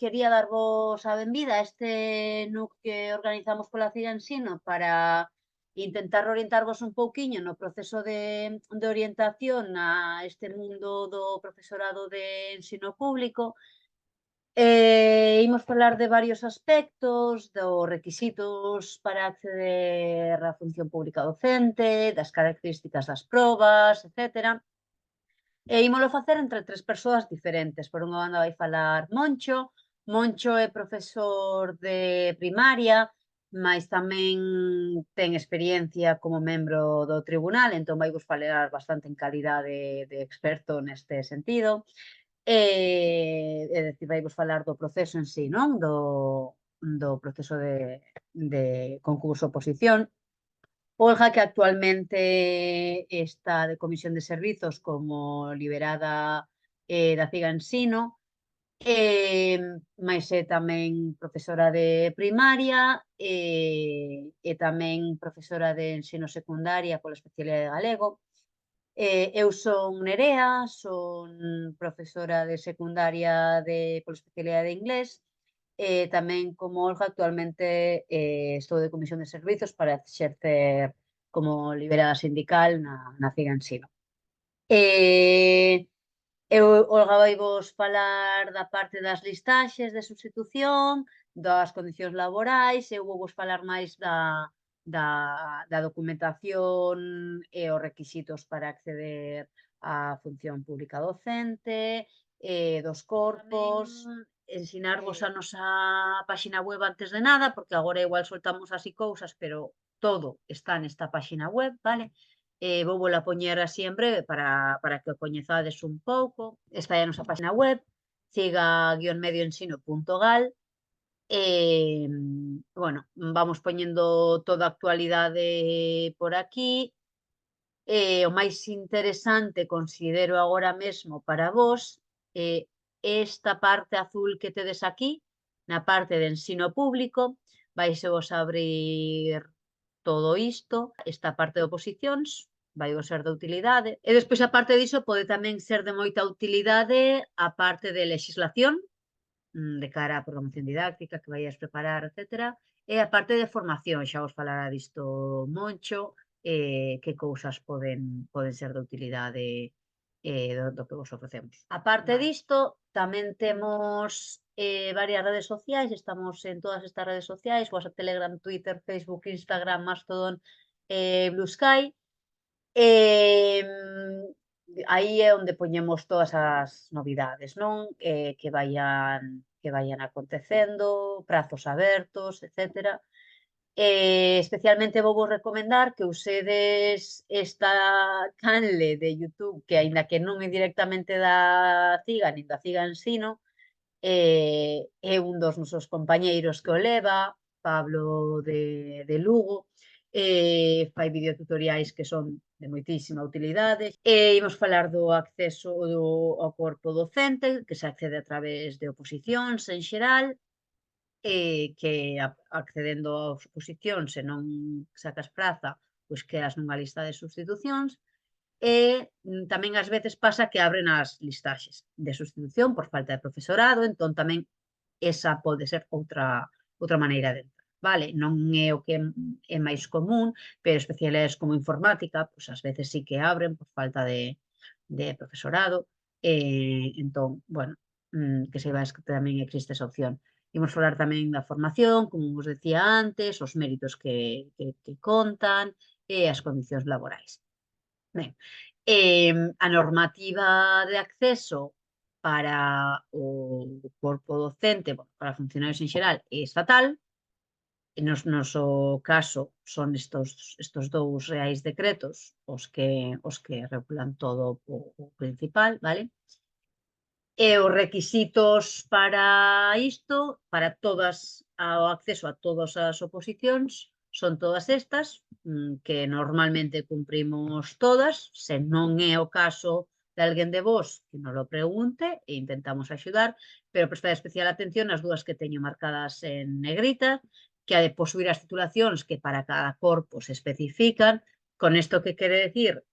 quería darvos a benvida a este NUC que organizamos pola CIGA Ensino para intentar orientarvos un pouquiño no proceso de orientación a este mundo do profesorado de ensino público. Imos falar de varios aspectos, dos requisitos para acceder á función pública docente, das características das probas, etcétera. E ímolo facer entre tres persoas diferentes. Por unha banda vai falar Moncho. Moncho é profesor de primaria, mais tamén ten experiencia como membro do tribunal, entón vai vos falar bastante en calidade de experto neste sentido. É dicir, vai vos falar do proceso en sí, non? Do proceso de concurso-oposición. Olga, que actualmente está de comisión de servizos como liberada da CIGA Ensino, mais é tamén profesora de primaria e tamén profesora de ensino secundaria pola especialidade de galego. Eu son Nerea, son profesora de secundaria pola especialidade de inglés. Tamén, como Olga, actualmente estou de comisión de servizos para exercer como liberada sindical na CIGA Ensino. Olga vai vos falar da parte das listaxes de substitución, das condicións laborais, eu vou vos falar máis da documentación e os requisitos para acceder á función pública docente, dos corpos, ensinarvos a nosa páxina web antes de nada, porque agora igual soltamos así cousas, pero todo está nesta páxina web, vale? Vouvola poñer así en breve para que o coñezades un pouco. Está aí a nosa páxina web, ciga-medioensino.gal. Bueno, vamos poñendo toda a actualidade por aquí. O máis interesante, considero agora mesmo para vos, esta parte azul que tedes aquí, na parte de ensino público, vaise vos abrir todo isto, esta parte de oposicións, vai vos ser de utilidade. E despois, a parte diso, pode tamén ser de moita utilidade a parte de legislación, de cara á programación didáctica que vayas preparar, etcétera, e a parte de formación, xa vos falará disto Moncho, que cousas poden ser de utilidade do que vos ofrecemos. A parte disto, tamén temos varias redes sociais, estamos en todas estas redes sociais, WhatsApp, Telegram, Twitter, Facebook, Instagram, Mastodon, Blue Sky. Aí é onde poñemos todas as novidades, non? Que vayan acontecendo, prazos abertos, etcétera. Especialmente vou vos recomendar que usedes esta canle de YouTube, que aínda que non é directamente da CIGA, nin da CIGA Ensino, é un dos nosos compañeiros que o leva, Pablo de Lugo, fai videotutoriais que son de moitísima utilidade. Imos falar do acceso ao corpo docente, que se accede a través de oposicións en xeral, que accedendo ás oposicións, se non sacas praza, pois quedas nunha lista de sustitucións. Tamén ás veces pasa que abren as listaxes de sustitución por falta de profesorado, entón tamén esa pode ser outra maneira de entrar, vale? Non é o que é máis común, pero especialidades como informática, pois ás veces sí que abren por falta de profesorado, entón, bueno, que saibades que tamén existe esa opción. Imos falar tamén da formación, como vos decía antes, os méritos que contan e as condicións laborais. Ben, a normativa de acceso para o corpo docente, para funcionarios en xeral, é estatal. En noso caso son estos dous reais decretos os que regulan todo o principal, vale? E os requisitos para isto, para o acceso a todas as oposicións, son todas estas, que normalmente cumprimos todas, se non é o caso de alguén de vos que nos lo pregunte e intentamos axudar, pero prestar especial atención ás dúas que teño marcadas en negrita, que ha de posuir as titulacións que para cada corpo se especifican. Con isto que quere decir,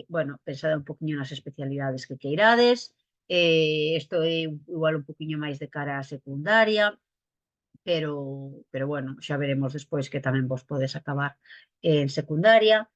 bueno, pensade un poquinho nas especialidades que queirades, Isto é igual un poquinho máis de cara á secundaria, pero bueno, xa veremos despois que tamén vos podes acabar en secundaria.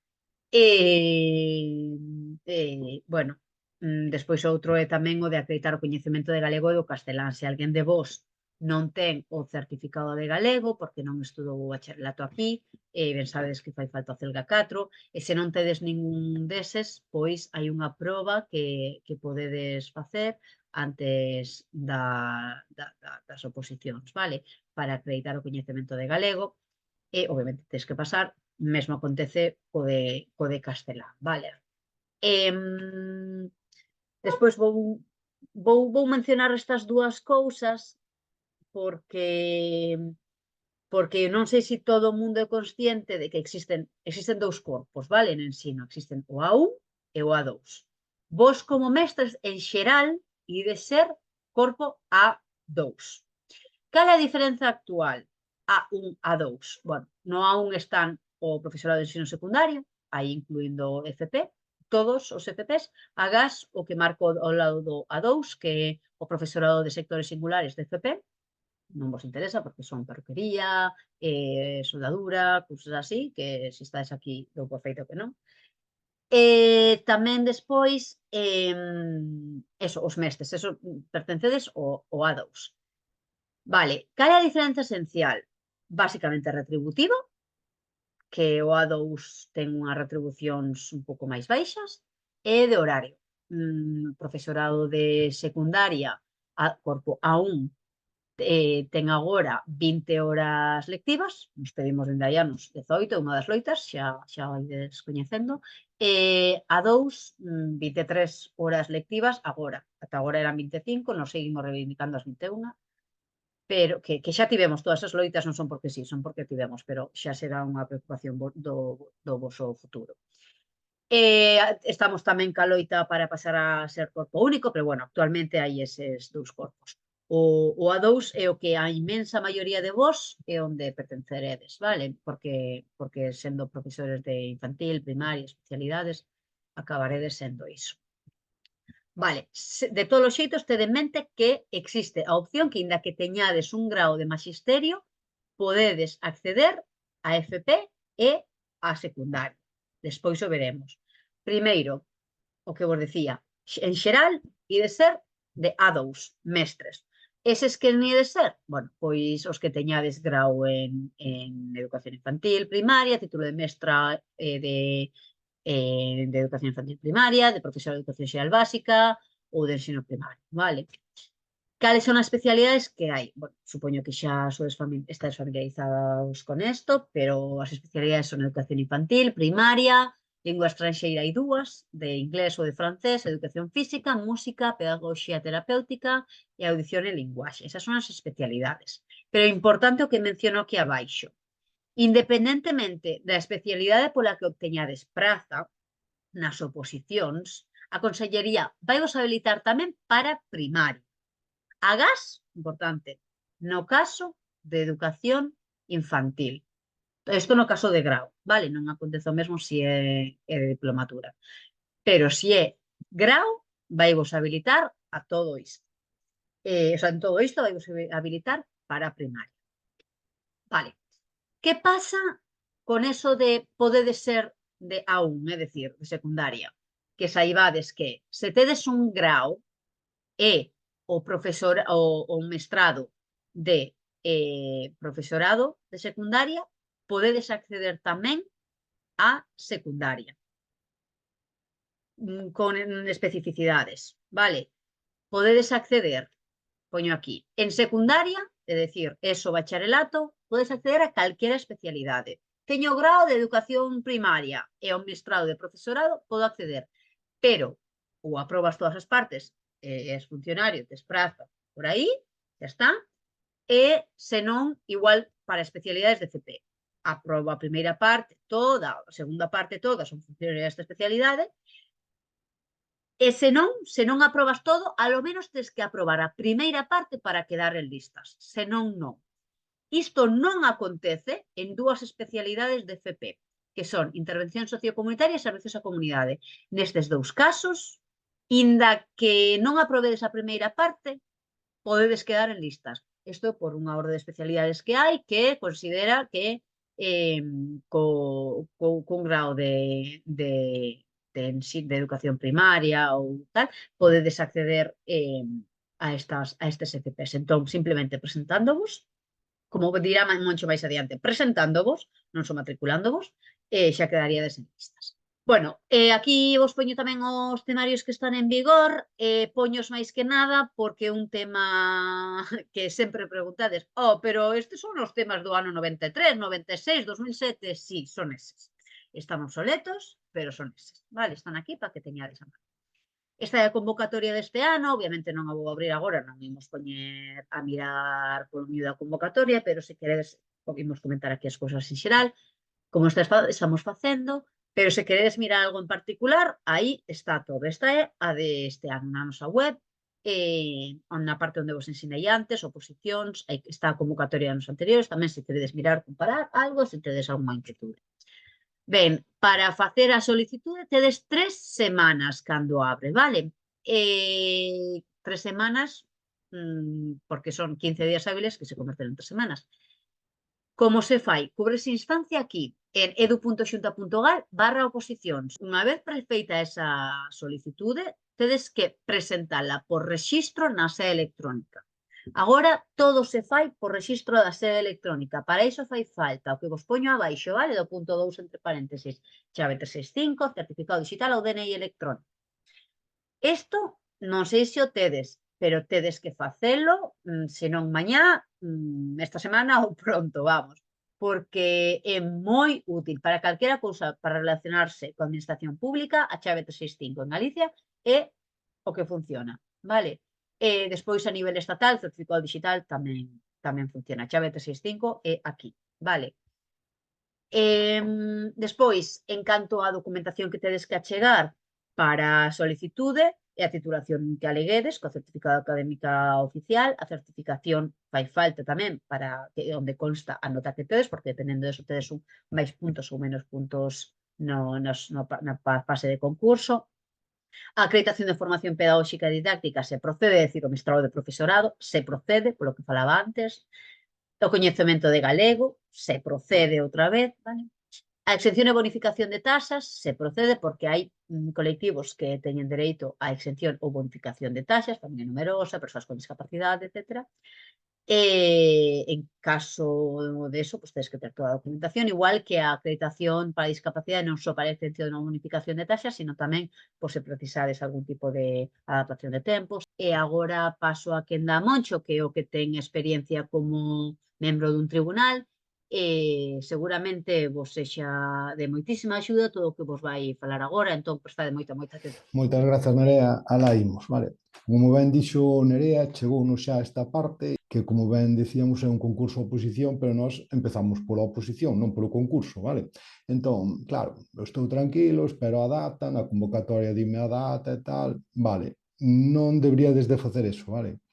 Bueno, despois outro é tamén o de acreditar o coñecemento de galego e do castelán. Se alguén de vos non ten o certificado de galego porque non estudou o bacharelato aquí, ben sabedes que fai falta o CELGA 4, e se non tedes ningún deses, pois hai unha proba que podedes facer antes das oposicións, vale? Para acreditar o coñecemento de galego, e obviamente tens que pasar, mesmo acontece co de castelán, vale? Despois vou mencionar estas dúas cousas porque non sei se todo o mundo é consciente de que existen dous corpos, vale, en ensino. Existen o A1 e o A2. Vos, como mestres, en xeral, ides ser corpo A2. Cal é a diferenza actual? A1, A2. Bueno, no A1 están o profesorado de ensino secundario, aí incluindo o FP, todos os FPs, agás o que marco ao lado do A2, que é o profesorado de sectores singulares de FP, non vos interesa porque son perruquería, soldadura, cousas así, que se estáis aquí dou por feito que non. Tamén despois, eso, os mestres, eso pertencedes ao A2. Vale, cal é a diferenza esencial? Básicamente retributivo, que o A2 ten unhas retribucións un pouco máis baixas, e de horario. Profesorado de secundaria, corpo A1, ten agora 20 horas lectivas, nos pedimos dende hai anos 18, unha das loitas, xa ides coñecendo, A2, 23 horas lectivas agora, ata agora eran 25, nos seguimos reivindicando as 21, pero que xa tivemos todas as loitas, non son porque sí, son porque tivemos, pero xa será unha preocupación do voso futuro. Estamos tamén ca loita para pasar a ser corpo único, pero bueno, actualmente hai eses dous corpos. O A2 é o que a inmensa maioría de vos é onde pertenceredes, vale? Porque sendo profesores de infantil, primaria, especialidades, acabaredes sendo iso. Vale, de todos os xeitos, tede en mente que existe a opción que, inda que teñades un grau de magisterio, podedes acceder a FP e a secundaria. Despois o veremos. Primeiro, o que vos decía, en xeral, ide ser de A2, mestres. Eses que non ide ser? Bueno, pois os que teñades grau en educación infantil primaria, título de mestra de educación infantil primaria, de profesor de educación xeral básica ou de ensino primario, vale? Cales son as especialidades que hai? Bueno, supoño que xa estáis familiarizados con isto, pero as especialidades son educación infantil, primaria, lingua estranxeira hai dúas, de inglés ou de francés, educación física, música, pedagogía terapéutica e audición e linguaxe. Esas son as especialidades. Pero é importante o que menciono aquí abaixo. Independentemente da especialidade pola que obteñades praza nas oposicións, a Consellería vai vos habilitar tamén para primaria. Agás, importante, no caso de educación infantil. Isto no caso de grau, vale? Non acontece o mesmo se é de diplomatura. Pero se é grau, vai vos habilitar a todo isto. O sea, en todo isto vai vos habilitar para primaria. Vale. Que pasa con eso de podedes ser de A1, é dicir, de secundaria? Que saibades que se tedes un grau e o mestrado de profesorado de secundaria, podedes acceder tamén a secundaria con especificidades, vale? Podedes acceder, poño aquí, en secundaria, é dicir, eso bacharelato, podes acceder a calquera especialidade. Teño o grao de educación primaria e o mestrado de profesorado, podo acceder, pero ou aprobas todas as partes, és funcionario, tes praza por aí, xa está, e senón, igual para especialidades de FP. Aproba a primeira parte toda, a segunda parte toda, son funcionarios desta especialidade, e se non aprobas todo, a lo menos tens que aprobar a primeira parte para quedar en listas, senón non. Isto non acontece en dúas especialidades de FP, que son intervención sociocomunitaria e servicios á comunidade. Nestes dous casos, Inda que non aprobedes a primeira parte, podedes quedar en listas. Isto por unha orde de especialidades que hai que considera que cun grau de educación primaria ou tal, podedes acceder a estes FPs. Entón, simplemente presentándovos, como dirá Moncho máis adiante, presentándovos, non só matriculándovos, xa quedaríades en listas. Bueno, aquí vos poño tamén os temarios que están en vigor, poños máis que nada porque é un tema que sempre preguntades, pero estes son os temas do ano 93, 96, 2007, sí, son eses. Están obsoletos, pero son eses, vale? Están aquí para que teñades a mano. Esta é a convocatoria deste ano, obviamente non a vou abrir agora, non imos poñer a mirar polo medio da convocatoria, pero se queredes, podemos comentar aquí as cousas en xeral, como estamos facendo, pero se queredes mirar algo en particular, aí está todo. Esta é a deste ano na nosa web, na parte onde vos ensinei antes, oposicións, aí está a convocatoria dos anteriores, tamén se queredes mirar, comparar algo, se tedes alguma inquietude. Ben, para facer a solicitude tedes 3 semanas cando abre, vale? 3 semanas, porque son 15 días hábiles que se converten en 3 semanas. Como se fai? Cubres instancia aquí en edu.xunta.gal/oposicións. Unha vez feita esa solicitude, tedes que presentala por rexistro na sede electrónica. Agora todo se fai por rexistro da sede electrónica. Para iso fai falta o que vos poño abaixo, vale? Do punto 2 entre paréntesis. Chave 365, certificado digital ou DNI electrónico. Isto non sei se o tedes, pero tedes que facelo, se non mañá, esta semana ou pronto, vamos, porque é moi útil para calquera cousa para relacionarse coa administración pública. A chave 365 en Galicia é o que funciona, vale? Despois a nivel estatal, o certificado digital tamén funciona. A chave 365 é aquí, vale? Despois, en canto á documentación que tedes que achegar para a solicitude, e a titulación que aleguedes, co certificado académica oficial, a certificación fai falta tamén para que onde consta a nota que tedes, porque dependendo de eso tedes máis puntos ou menos puntos na fase de concurso. A acreditación de formación pedagóxica e didáctica se procede, é dicir, o mestrado de profesorado, se procede, polo que falaba antes. O coñecemento de galego, se procede outra vez, vale? A exención e bonificación de taxas se procede porque hai colectivos que teñen dereito á exención ou bonificación de taxas, familia numerosa, persoas con discapacidade, etc. En caso de eso, pues tedes que ter toda a documentación, igual que a acreditación para discapacidade non só para a exención ou bonificación de taxas, sino tamén por se precisades algún tipo de adaptación de tempos. E agora paso a Quenda Moncho, que é o que ten experiencia como membro dun tribunal, seguramente vos sexa de moitísima axuda todo o que vos vai falar agora, entón prestade moita atención. Moitas grazas, Nerea. Alá imos, vale. Como ben dixo Nerea, chegounos xa esta parte que, como ben dicíamos, é un concurso de oposición, pero nós empezamos pola oposición, non polo concurso, vale? Entón, claro, estou tranquilo, espero a data, na convocatoria dime a data e tal, vale. Non deberíades de facer eso, vale?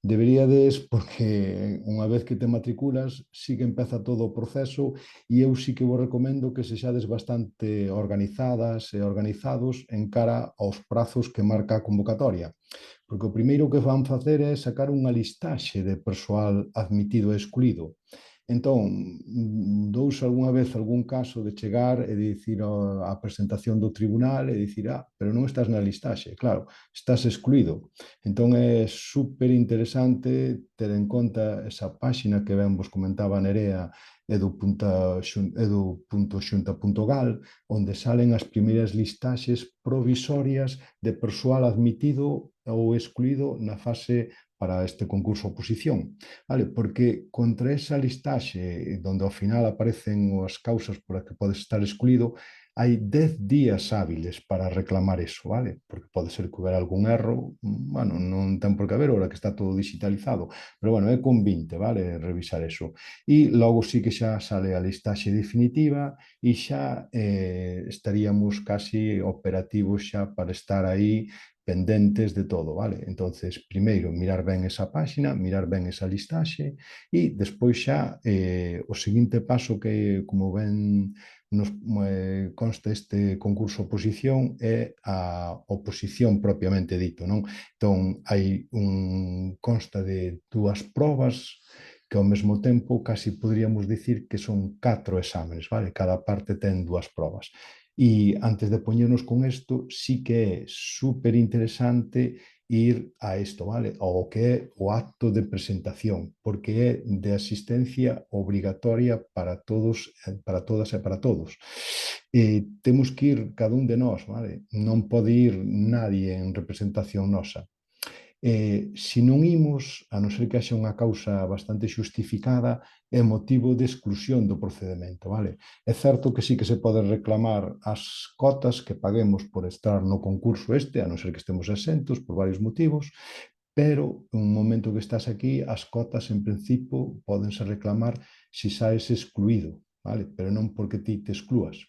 Deberíades, porque unha vez que te matriculas, sí que empeza todo o proceso e eu sí que vos recomendo que sexades bastante organizadas e organizados en cara aos prazos que marca a convocatoria. Porque o primeiro que van facer é sacar unha listaxe de persoal admitido e excluído. Entón, douse algunha vez algún caso de chegar e dicir a presentación do tribunal e dicir, pero non estás na listaxe, claro, estás excluído. Entón é super interesante ter en conta esa páxina que ben vos comentaba Nerea, edu.xunta.gal, onde salen as primeiras listaxes provisorias de persoal admitido ou excluído na fase para este concurso oposición, vale? Porque contra esa listaxe, donde ao final aparecen as causas por as que podes estar excluído, hai 10 días hábiles para reclamar eso, vale? Porque pode ser que houbera algún erro, bueno, non ten por que haber, ahora que está todo digitalizado, pero bueno, é con 20, vale? Revisar eso. E logo sí que xa sale a listaxe definitiva e xa estaríamos casi operativos xa para estar aí pendentes de todo, vale? Entonces, primeiro, mirar ben esa páxina, mirar ben esa listaxe e despois xa o seguinte paso que, como ben nos consta este concurso oposición é a oposición propiamente dito, non? Entón, consta de dúas probas que ao mesmo tempo casi poderíamos dicir que son 4 exámenes, vale? Cada parte ten dúas probas. E antes de poñernos con isto, sí que é super interesante ir a isto, vale? Ao que é o acto de presentación, porque é de asistencia obrigatoria para todos, para todas e para todos. Temos que ir cada un de nós, vale? Non pode ir nadie en representación nosa. Se non imos, a non ser que haxa unha causa bastante xustificada, é motivo de exclusión do procedimento, vale? É certo que sí que se pode reclamar as cotas que paguemos por estar no concurso este, a non ser que estemos exentos por varios motivos, pero un momento que estás aquí, as cotas en principio podense reclamar se saes excluído, vale? Pero non porque ti te exclúas.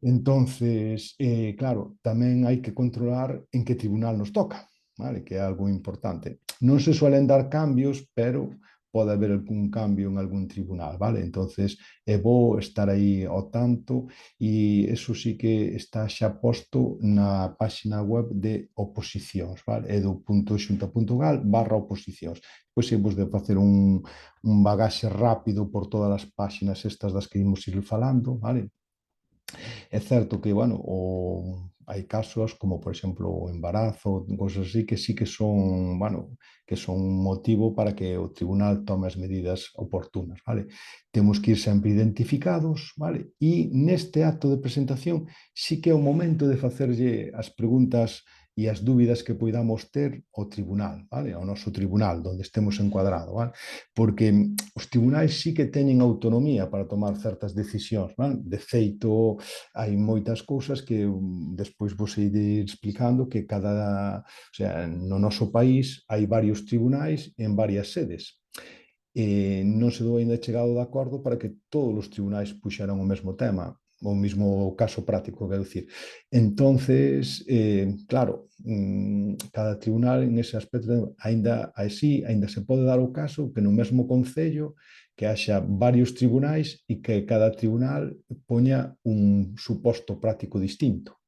Entonces, claro, tamén hai que controlar en que tribunal nos toca, vale? Que é algo importante. Non se suelen dar cambios, pero pode haber algún cambio en algún tribunal, vale? Entonces, é bo estar aí ao tanto e eso sí que está xa posto na página web de oposicións, vale? edu.xunta.gal/oposicións. Pois se vos de facer un bagaxe rápido por todas as páxinas estas das que imos ir falando, vale? É certo que, bueno, hai casos como, por exemplo, o embarazo, cosas así, que sí que son, bueno, que son un motivo para que o tribunal tome as medidas oportunas, vale? Temos que ir sempre identificados, vale? E neste acto de presentación sí que é o momento de facerlle as preguntas e as dúbidas que poidamos ter ao tribunal, vale? Ao noso tribunal, onde estemos encuadrado, vale? Porque os tribunais sí que teñen autonomía para tomar certas decisións, vale? De feito, hai moitas cousas que despois vos irei explicando que o sea, no noso país hai varios tribunais en varias sedes. Non se dou ainda chegado de acordo para que todos os tribunais puxeran o mesmo tema, o mismo caso práctico, quero dicir. Entonces, claro, cada tribunal en ese aspecto ainda así, ainda se pode dar o caso que no mesmo concello que haxa varios tribunais e que cada tribunal poña un suposto práctico distinto.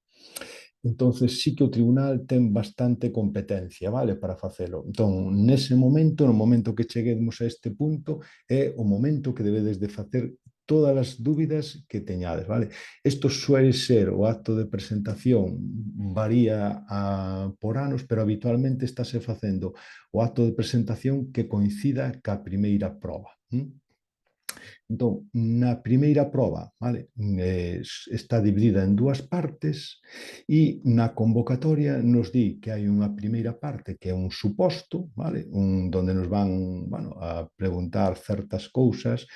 Entonces sí que o tribunal ten bastante competencia, vale, para facelo. Entón, nese momento, no momento que cheguemos a este punto, é o momento que debedes de facer todas as dúbidas que teñades, vale? Isto suele ser o acto de presentación, varía por anos, pero habitualmente estáse facendo o acto de presentación que coincida ca primeira proba. Entón, na primeira proba, vale, está dividida en dúas partes e na convocatoria nos di que hai unha primeira parte que é un suposto, vale, donde nos van, bueno, a preguntar certas cousas.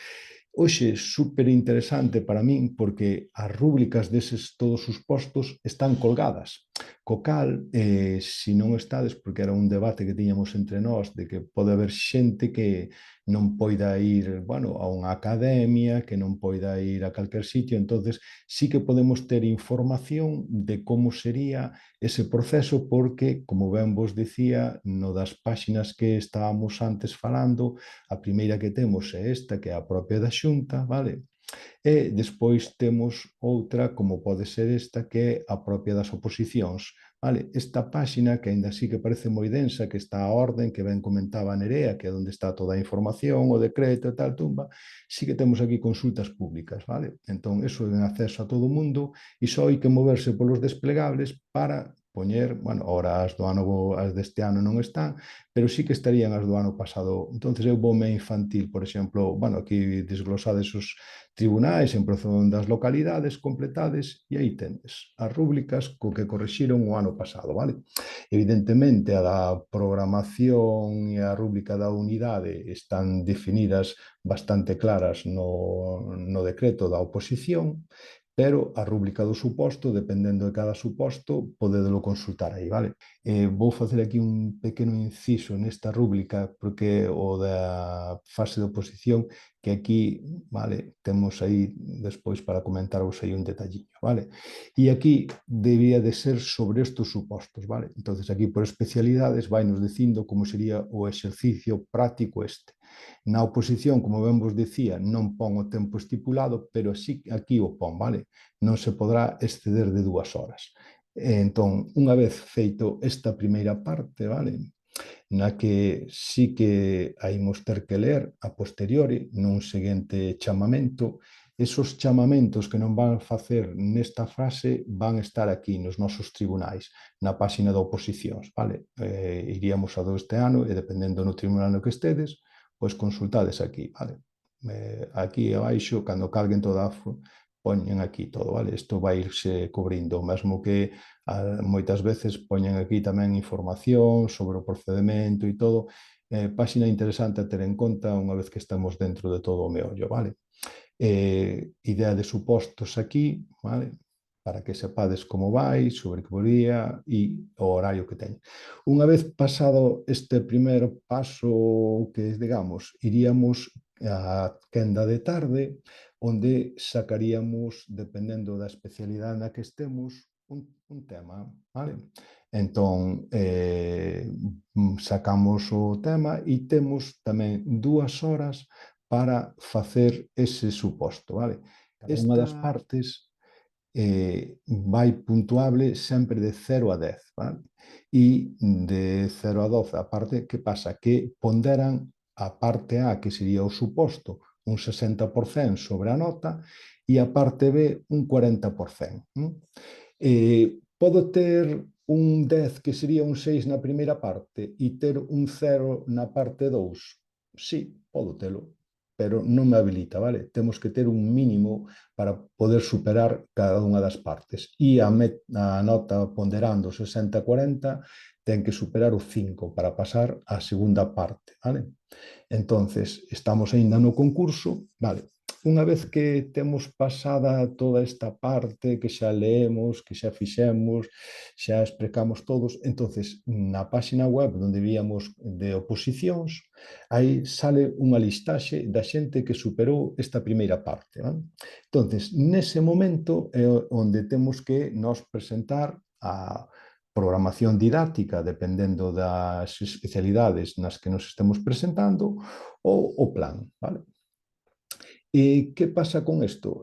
Hoxe, super interesante para min porque as rúbricas deses todos os postos están colgadas. Co cal, se non estades, porque era un debate que tiñamos entre nós de que pode haber xente que non poida ir, bueno, a unha academia, que non poida ir a calquer sitio, entonces sí que podemos ter información de como sería ese proceso porque, como ben vos dicía, no das páxinas que estábamos antes falando, a primeira que temos é esta, que é a propia da Xunta, vale? E despois temos outra, como pode ser esta, que é a propia das oposicións. Vale, esta páxina, que aínda así que parece moi densa, que está a orden, que ben comentaba a Nerea, que é onde está toda a información, o decreto e tal, tumba, sí que temos aquí consultas públicas, vale? Entón, eso é en acceso a todo o mundo e só hai que moverse polos desplegables para poñer, bueno, ahora as deste ano non están, pero sí que estarían as do ano pasado. Entonces eu voume a infantil, por exemplo, bueno, aquí desglosades os tribunais en función das localidades completades e aí tendes as rúbricas co que correxiron o ano pasado, vale? Evidentemente, a da programación e a rúbrica da unidade están definidas bastante claras no decreto da oposición, pero a rúbrica do suposto, dependendo de cada suposto, podedelo consultar aí, vale? Vou facer aquí un pequeno inciso nesta rúbrica, porque o da fase de oposición, que aquí, vale, temos aí despois para comentarvos aí un detalliño, vale? E aquí debía de ser sobre estes supostos, vale? Entonces aquí por especialidades vai nos dicindo como sería o exercicio práctico este. Na oposición, como ben vos dicía, non pon o tempo estipulado, pero sí aquí o pon, vale? Non se podrá exceder de 2 horas. Entón, unha vez feito esta primeira parte, vale? Na que sí que a imos ter que ler a posteriori nun seguinte chamamento. Esos chamamentos que non van facer nesta frase van estar aquí nos nosos tribunais, na páxina de oposicións, vale? Iríamos a do este ano e dependendo no tribunal no que estedes, pois consultades aquí, vale? Aquí abaixo, cando carguen toda a poñen aquí todo, vale? Isto vai irse cubrindo, mesmo que moitas veces poñen aquí tamén información sobre o procedimento e todo, páxina interesante a ter en conta unha vez que estamos dentro de todo o meollo, vale? Idea de supostos aquí, vale? Para que sepades como vai, sobre que volía e o horario que teñen. Unha vez pasado este primer paso que, digamos, iríamos a quenda de tarde, onde sacaríamos, dependendo da especialidade na que estemos, un tema, vale? Entón, sacamos o tema e temos tamén 2 horas para facer ese suposto, vale? Cada unha das partes vai puntuable sempre de 0 a 10, vale? E de 0 a 12, a parte, que pasa? Que ponderan a parte A, que sería o suposto, un 60% sobre a nota, e a parte B, un 40%. Podo ter un 10 que sería un 6 na primeira parte e ter un 0 na parte 2? Sí, podo telo, pero non me habilita, vale? Temos que ter un mínimo para poder superar cada unha das partes. E a nota ponderando 60-40 ten que superar o 5 para pasar á segunda parte, vale? Entonces, estamos aínda no concurso, vale? Unha vez que temos pasada toda esta parte, que xa leemos, que xa fixemos, xa explicamos todos, entonces, na páxina web onde víamos de oposicións, aí sale unha listaxe da xente que superou esta primeira parte, vale? Entonces, nese momento é onde temos que nos presentar a programación didáctica, dependendo das especialidades nas que nos estemos presentando, ou o plan, vale? E que pasa con isto?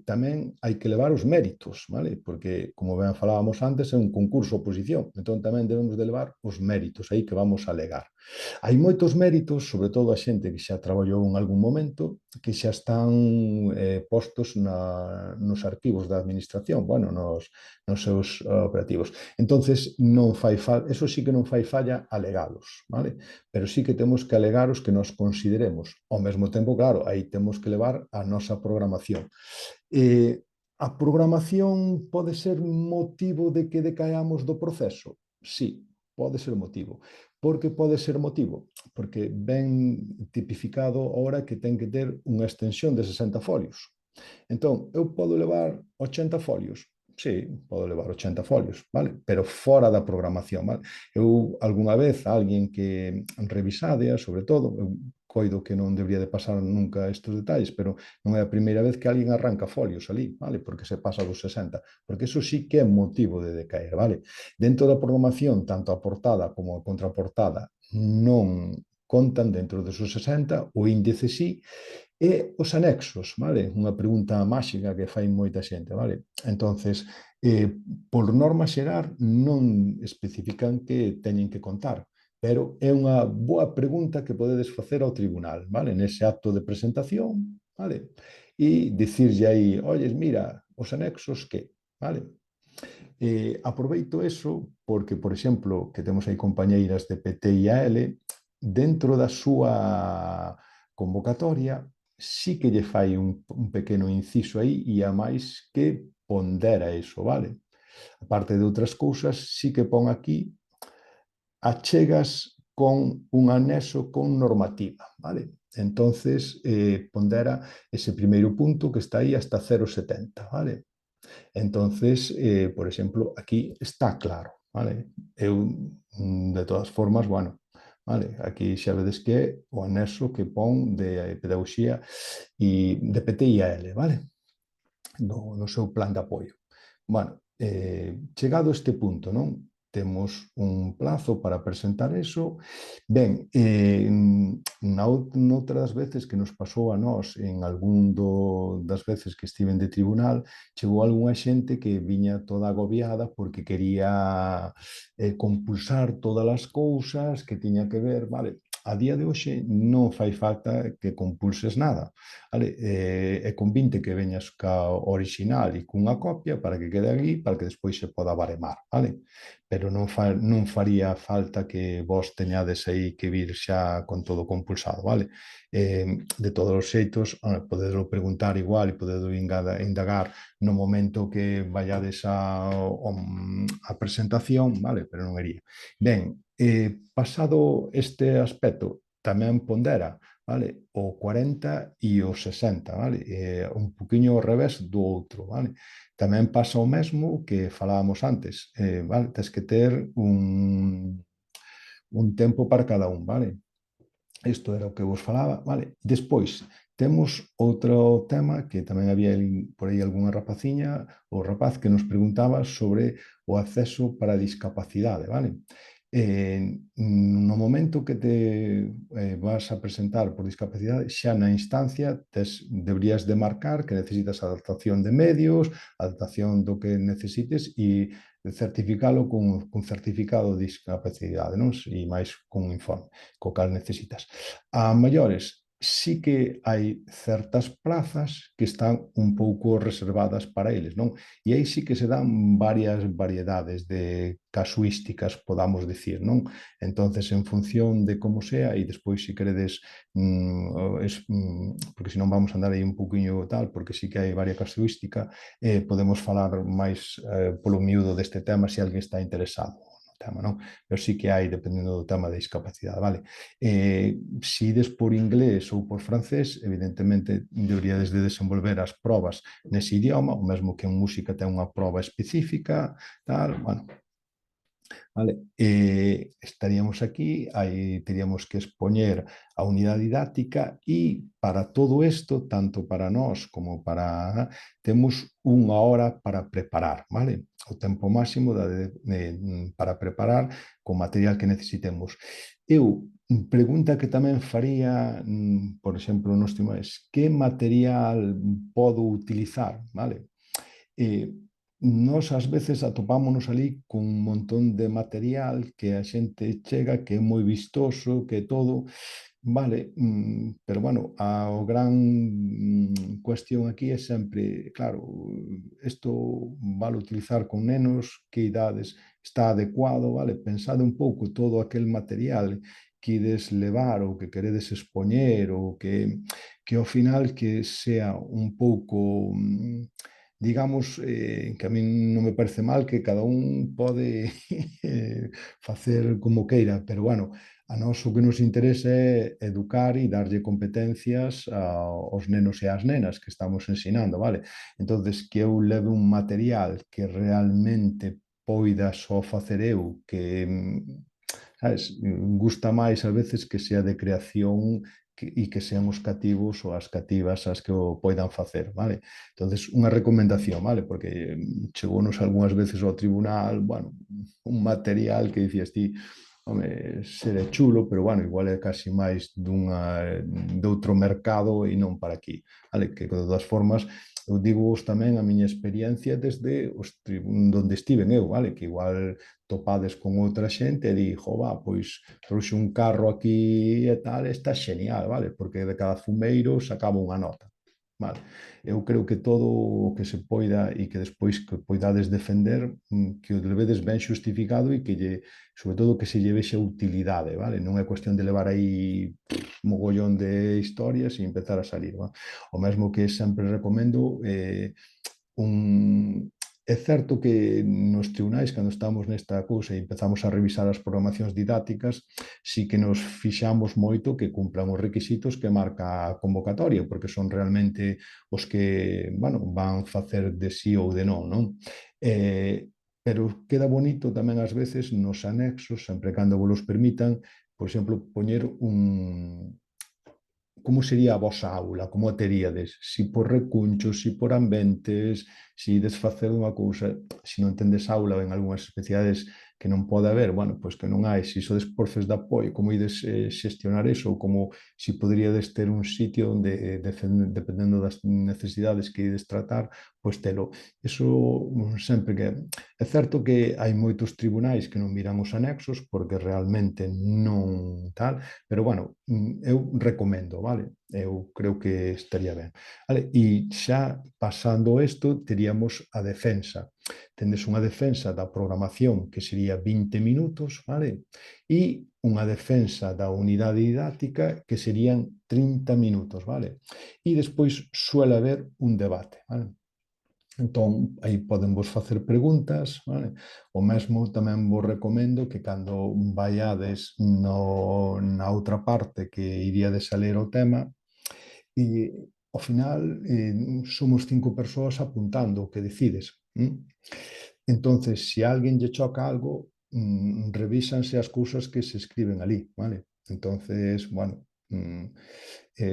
Tamén hai que levar os méritos, vale? Porque, como ben falábamos antes, é un concurso oposición, entón tamén debemos de levar os méritos aí que vamos a alegar. Hai moitos méritos, sobre todo a xente que xa traballou en algún momento, que xa están postos nos arquivos da administración, bueno, nos seus operativos. Entonces, non fai eso sí que non fai falla alegalos, vale? Pero sí que temos que alegar os que nos consideremos. Ao mesmo tempo, claro, aí temos que levar a nosa programación. A programación pode ser motivo de que decaiamos do proceso? Sí, pode ser motivo. Por que pode ser motivo? Porque ben tipificado ahora que ten que ter unha extensión de 60 folios. Entón, eu podo levar 80 folios? Sí, podo levar 80 folios, vale? Pero fora da programación, vale? Eu, algunha vez, a alguén que revisádea, sobre todo, eu coido que non debería de pasar nunca estes detalles, pero non é a primeira vez que alguén arranca folios ali, vale? Porque se pasa dos 60, porque eso sí que é motivo de decaer, vale? Dentro da programación, tanto a portada como a contraportada non contan dentro desos 60, o índice sí, e os anexos, vale? Unha pregunta máxica que fai moita xente, vale? Entonces, por norma xeral, non especifican que teñen que contar, pero é unha boa pregunta que podedes facer ao tribunal, vale? Nese acto de presentación, vale? E dicirlle aí, olles, mira, os anexos que, vale? Aproveito eso porque, por exemplo, que temos aí compañeiras de PT e AL, dentro da súa convocatoria, sí que lle fai un pequeno inciso aí e a máis que pondera iso, vale? A parte de outras cousas, sí que pon aquí achegas con un anexo con normativa, vale? Entonces, pondera ese primeiro punto que está aí hasta 0,70, vale? Entonces, por exemplo, aquí está claro, vale? Eu, de todas formas, bueno, vale, aquí xa vedes que é o anexo que pon de pedagogía e de PT e AL, vale? No seu plan de apoio. Bueno, chegado a este punto, non? temos un plazo para presentar eso. Ben, noutra das veces que nos pasou a nós, en algún das veces que estiven de tribunal, chegou algunha xente que viña toda agobiada porque quería compulsar todas as cousas que tiña que ver, vale, a día de hoxe non fai falta que compulses nada, vale? E convinte que veñas ca original e cunha copia para que quede aquí, para que despois se poda baremar, vale? Pero non faría falta que vos teñades aí que vir xa con todo compulsado, vale? De todos os xeitos, podedelo preguntar igual e podedelo indagar no momento que vayades a presentación, vale? Pero non iría. Ben, pasado este aspecto, tamén pondera, vale? O 40 e o 60, vale? Un poquinho ao revés do outro, vale? Tamén pasa o mesmo que falábamos antes, vale? Tes que ter un tempo para cada un, vale? Isto era o que vos falaba, vale? Despois, temos outro tema que tamén había por aí algunha rapaciña ou rapaz que nos preguntaba sobre o acceso para a discapacidade, vale? No momento que te vas a presentar por discapacidade, xa na instancia deberías de marcar que necesitas adaptación de medios, adaptación do que necesites e certificalo cun certificado de discapacidade, non? E máis cun informe co cal necesitas. A maiores, sí que hai certas plazas que están un pouco reservadas para eles, non? E aí sí que se dan varias variedades de casuísticas, podamos decir, non? Entonces, en función de como sea, e despois, se queredes, porque senón vamos a andar aí un pouquiño tal, porque sí que hai varias casuística, podemos falar máis polo miúdo deste tema se alguén está interesado no tema, non? Pero sí que hai, dependendo do tema de discapacidade, vale? Se ides por inglés ou por francés, evidentemente deberíades de desenvolver as probas nese idioma, o mesmo que en música ten unha proba específica, tal, bueno, vale? Estaríamos aquí, aí teríamos que expoñer a unidade didáctica e para todo isto, tanto para nós como temos unha hora para preparar, vale? O tempo máximo para preparar con material que necesitemos. Pregunta que tamén faría, por exemplo, nos timais, que material podo utilizar, vale? Nós ás veces atopámonos ali cun un montón de material que a xente chega, que é moi vistoso, que todo, vale, pero bueno, o gran cuestión aquí é sempre, claro, isto vale utilizar con nenos, que idades está adecuado, vale, pensade un pouco todo aquel material que ides levar ou que queredes expoñer ou que ao final que sea un pouco digamos, que a min non me parece mal que cada un pode facer como queira, pero bueno, a nós o que nos interesa é educar e darlle competencias aos nenos e ás nenas que estamos ensinando, vale? Entonces, que eu leve un material que realmente poida só facer eu, que sabes, gusta máis a veces que sea de creación e que sean os cativos ou as cativas as que o poidan facer, vale? Entonces, unha recomendación, vale? Porque chegounos algunhas veces ao tribunal, bueno, un material que dicías ti, home, seré chulo, pero bueno, igual é casi máis doutro mercado e non para aquí, vale? Que de todas formas, eu digo tamén a miña experiencia desde onde estiven eu, vale? Que igual topades con outra xente e di, jo, va, pois trouxe un carro aquí e tal, está xenial, vale? Porque de cada fumeiro sacaba unha nota. Vale. Eu creo que todo o que se poida e que despois que poidades defender, que o levedes ben xustificado e que sobre todo que se lle vexe utilidade, vale? Non é cuestión de levar aí mogollón de historias e empezar a salir, va? O mesmo que sempre recomendo, un, é certo que nos tribunais, cando estamos nesta cousa e empezamos a revisar as programacións didácticas, sí que nos fixamos moito que cumplan os requisitos que marca a convocatoria, porque son realmente os que, bueno, van facer de sí ou de non, non? Pero queda bonito tamén ás veces nos anexos, sempre cando vos los permitan, por exemplo, poñer como sería a vosa aula, como a teríades, si por recunchos, si por ambientes, si desfacer unha cousa, se non tendes aula en algunhas especialidades, que non pode haber, bueno, pois que non hai, se sodes profes de apoio, como ides xestionar iso, ou como se poderíades ter un sitio onde, dependendo das necesidades que ides tratar, pois telo. Iso sempre que... É certo que hai moitos tribunais que non miran os anexos porque realmente non tal, pero bueno, eu recomendo, vale? Eu creo que estaría ben. Vale? E xa pasando isto, teríamos a defensa. Tendes unha defensa da programación que sería 20 minutos, vale? E unha defensa da unidade didáctica que serían 30 minutos, vale? E despois suele haber un debate, vale? Entón, aí poden vos facer preguntas, vale? O mesmo tamén vos recomendo que cando vaiades na outra parte que iríades a ler o tema, e ao final somos 5 persoas apuntando o que decides. Entonces, se a alguén lle choca algo, revísanse as cousas que se escriben ali, vale? Entonces, bueno,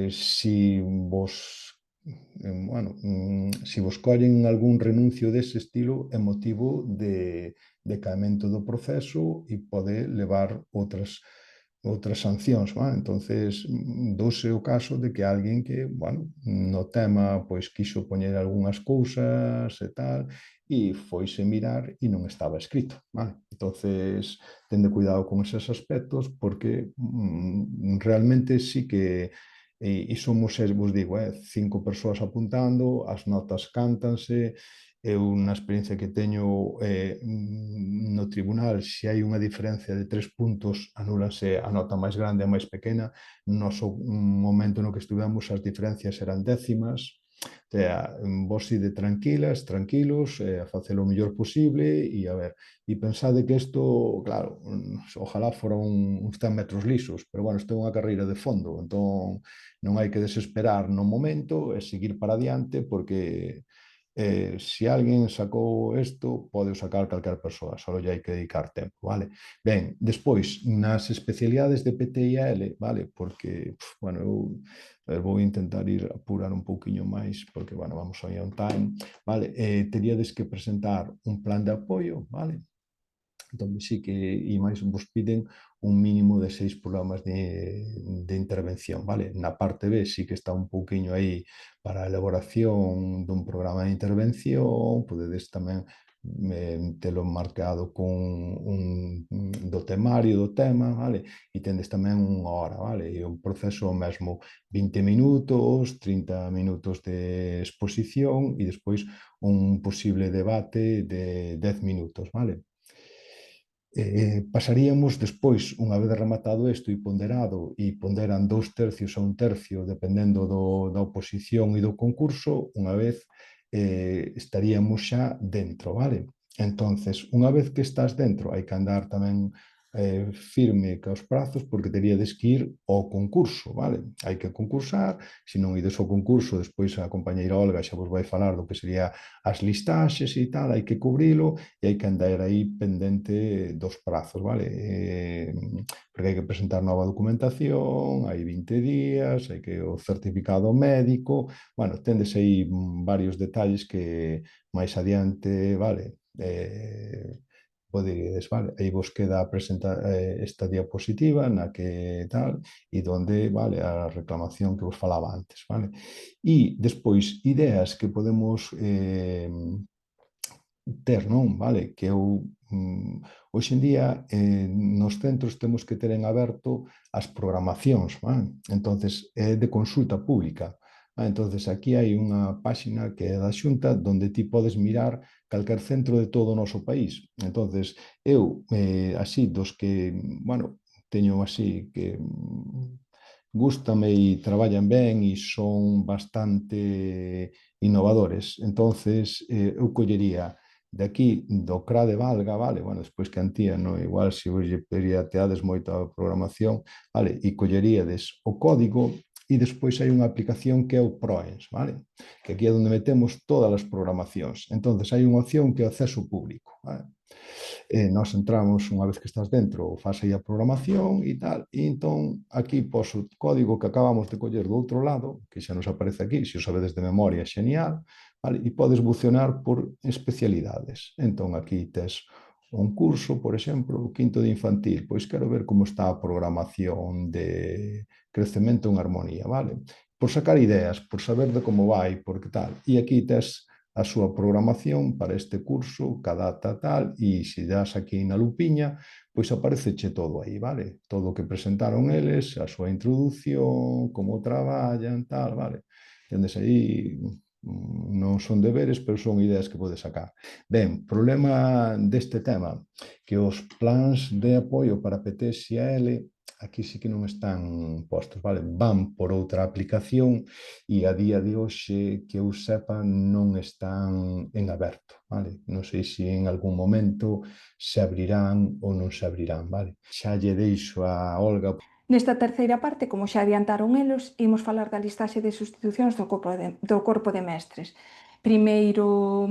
si vos bueno, si vos collen algún renuncio dese estilo é motivo de caemento do proceso e pode levar outras sancións, vale? Entonces, douse o caso de que alguén que, bueno, no tema, pois, quixo poñer algunhas cousas e tal, e foise mirar e non estaba escrito, vale? Entonces, tende cuidado con eses aspectos porque realmente sí que e somos, vos digo, 5 persoas apuntando, as notas cántanse, eu na experiencia que teño no tribunal, se hai unha diferencia de 3 puntos, anúlase a nota máis grande e a máis pequena. No noso momento no que estuvemos, as diferencias eran décimas. O sea, vos ide tranquilas, tranquilos, a facelo o mellor posible e a ver, e pensade que isto, claro, ojalá foran uns 100 metros lisos, pero bueno, isto é unha carreira de fondo, entón non hai que desesperar no momento e seguir para adiante porque se alguén sacou isto, pode sacar calquer persoa, só lle hai que dedicar tempo, vale? Ben, despois, nas especialidades de PTIL, vale? Porque, bueno, eu vou intentar ir apurar un pouquiño máis, porque, bueno, vamos aí on time, vale? Teríades que presentar un plan de apoio, vale? Entón, sí que, e máis vos piden un mínimo de 6 programas de intervención, vale? Na parte B sí que está un pouquiño aí para a elaboración dun programa de intervención, podedes tamén telo marcado con do temario do tema, vale? E tendes tamén unha hora, vale? E o proceso mesmo 20 minutos, 30 minutos de exposición e despois un posible debate de 10 minutos, vale? Pasaríamos despois, unha vez rematado isto e ponderan 2 tercios a 1 tercio, dependendo da oposición e do concurso, unha vez estaríamos xa dentro, vale? Entonces, unha vez que estás dentro, hai que andar tamén firme caos prazos porque teríades que ir ao concurso, vale? Hai que concursar, se non ides ao concurso, despois a compañeira Olga xa vos vai falar do que sería as listaxes e tal, hai que cubrilo e hai que andar aí pendente dos prazos, vale? Porque hai que presentar nova documentación, hai 20 días, hai que o certificado médico, bueno, tendes aí varios detalles que máis adiante, vale? Poderíades, vale? Aí vos queda presentar esta diapositiva na que tal, e donde, vale, a reclamación que vos falaba antes, vale? E despois, ideas que podemos ter, non? Vale? Que eu, hoxe en día, nos centros temos que ter en aberto as programacións, vale? Entonces, é de consulta pública. Entonces, aquí hai unha páxina que é da Xunta donde ti podes mirar calquer centro de todo o noso país. Entonces, eu, así, dos que, bueno, teño así que gústame e traballan ben e son bastante innovadores. Entonces, eu collería de aquí do CRA de Valga, vale? Bueno, despois que Antía, no? Igual se vos lle pediateades moita programación, vale? E colleríades o código e despois hai unha aplicación que é o PROENS, vale? Que aquí é onde metemos todas as programacións. Entonces, hai unha opción que é o acceso público, vale? Nós entramos, unha vez que estás dentro, faz aí a programación e tal, e entón aquí pos o código que acabamos de coller do outro lado, que xa nos aparece aquí, se o sabedes de memoria, xenial, vale? E podes bucionar por especialidades. Entón aquí tes un curso, por exemplo, quinto de infantil, pois quero ver como está a programación de crecemento en armonía, vale? Por sacar ideas, por saber de como vai, porque tal. E aquí tes a súa programación para este curso, cada data tal, e se das aquí na lupiña, pois apareceche todo aí, vale? Todo o que presentaron eles, a súa introdución, como traballan, tal, vale? Tendes aí, non son deberes, pero son ideas que podes sacar. Ben, problema deste tema, que os plans de apoio para PTS e AL aquí sí que non están postos, vale? Van por outra aplicación e a día de hoxe que eu sepa non están en aberto, vale? Non sei se en algún momento se abrirán ou non se abrirán, vale? Xa lle deixo a Olga. Nesta terceira parte, como xa adiantaron eles, imos falar da listaxe de sustitucións do corpo de mestres. Primeiro,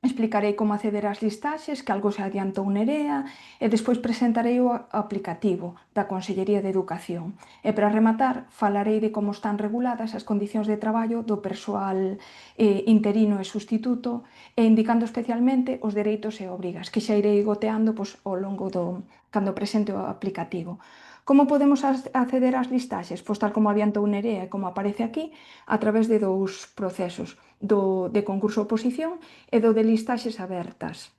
explicarei como acceder ás listaxes, que algo se adiantou Nerea, e despois presentarei o aplicativo da Consellería de Educación. E para rematar, falarei de como están reguladas as condicións de traballo do persoal interino e sustituto, e indicando especialmente os dereitos e obrigas, que xa irei goteando ao longo cando presente o aplicativo. Como podemos acceder ás listaxes? Pois tal como adiantou Nerea e como aparece aquí, a través de dous procesos, de concurso-oposición e do de listaxes abertas.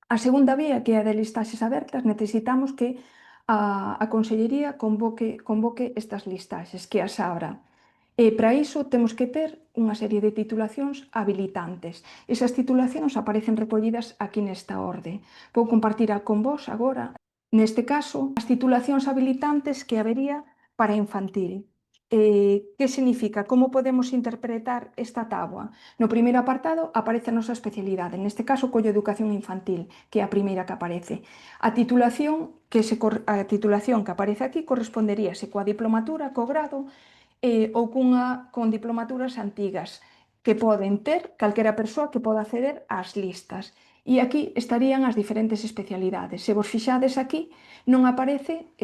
A segunda vía, que é a de listaxes abertas, necesitamos que a Consellería convoque estas listaxes, que as abra. E para iso temos que ter unha serie de titulacións habilitantes. Esas titulacións aparecen recollidas aquí nesta orde. Vou compartir con vos agora, neste caso, as titulacións habilitantes que habería para infantil. Que significa? Como podemos interpretar esta táboa? No primeiro apartado aparece a nosa especialidade, neste caso collo educación infantil, que é a primeira que aparece. A titulación que aparece aquí corresponderíase coa diplomatura, co grado, ou con diplomaturas antigas, que poden ter calquera persoa que poda acceder ás listas. E aquí estarían as diferentes especialidades. Se vos fixades aquí, non aparece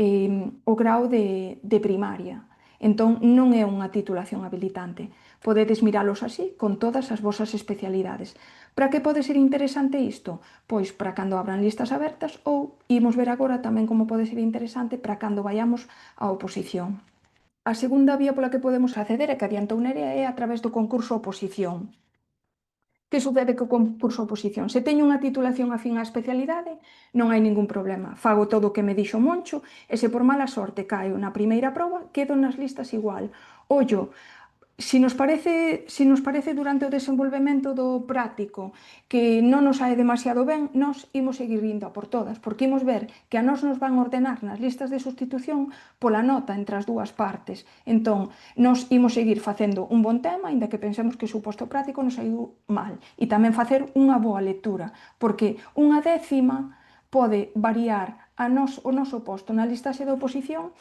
o grau de primaria. Entón, non é unha titulación habilitante. Podedes miralos así, con todas as vosas especialidades. Para que pode ser interesante isto? Pois para cando abran listas abertas ou imos ver agora tamén como pode ser interesante para cando vayamos á oposición. A segunda vía pola que podemos acceder, e que adiantou Nerea, é a través do concurso oposición. Que sucede co concurso oposición? Se teño unha titulación afín á especialidade, non hai ningún problema. Fago todo o que me dixo Moncho e se por mala sorte caio na primeira proba, quedo nas listas igual. Ollo, se nos parece durante o desenvolvemento do práctico que non nos sae demasiado ben, nós imos seguir indo a por todas, porque imos ver que a nós nos van ordenar nas listas de sustitución pola nota entre as dúas partes. Entón, nós imos seguir facendo un bon tema, aínda que pensemos que o suposto práctico nos saiu mal. E tamén facer unha boa lectura, porque unha décima pode variar o noso posto na listaxe de oposición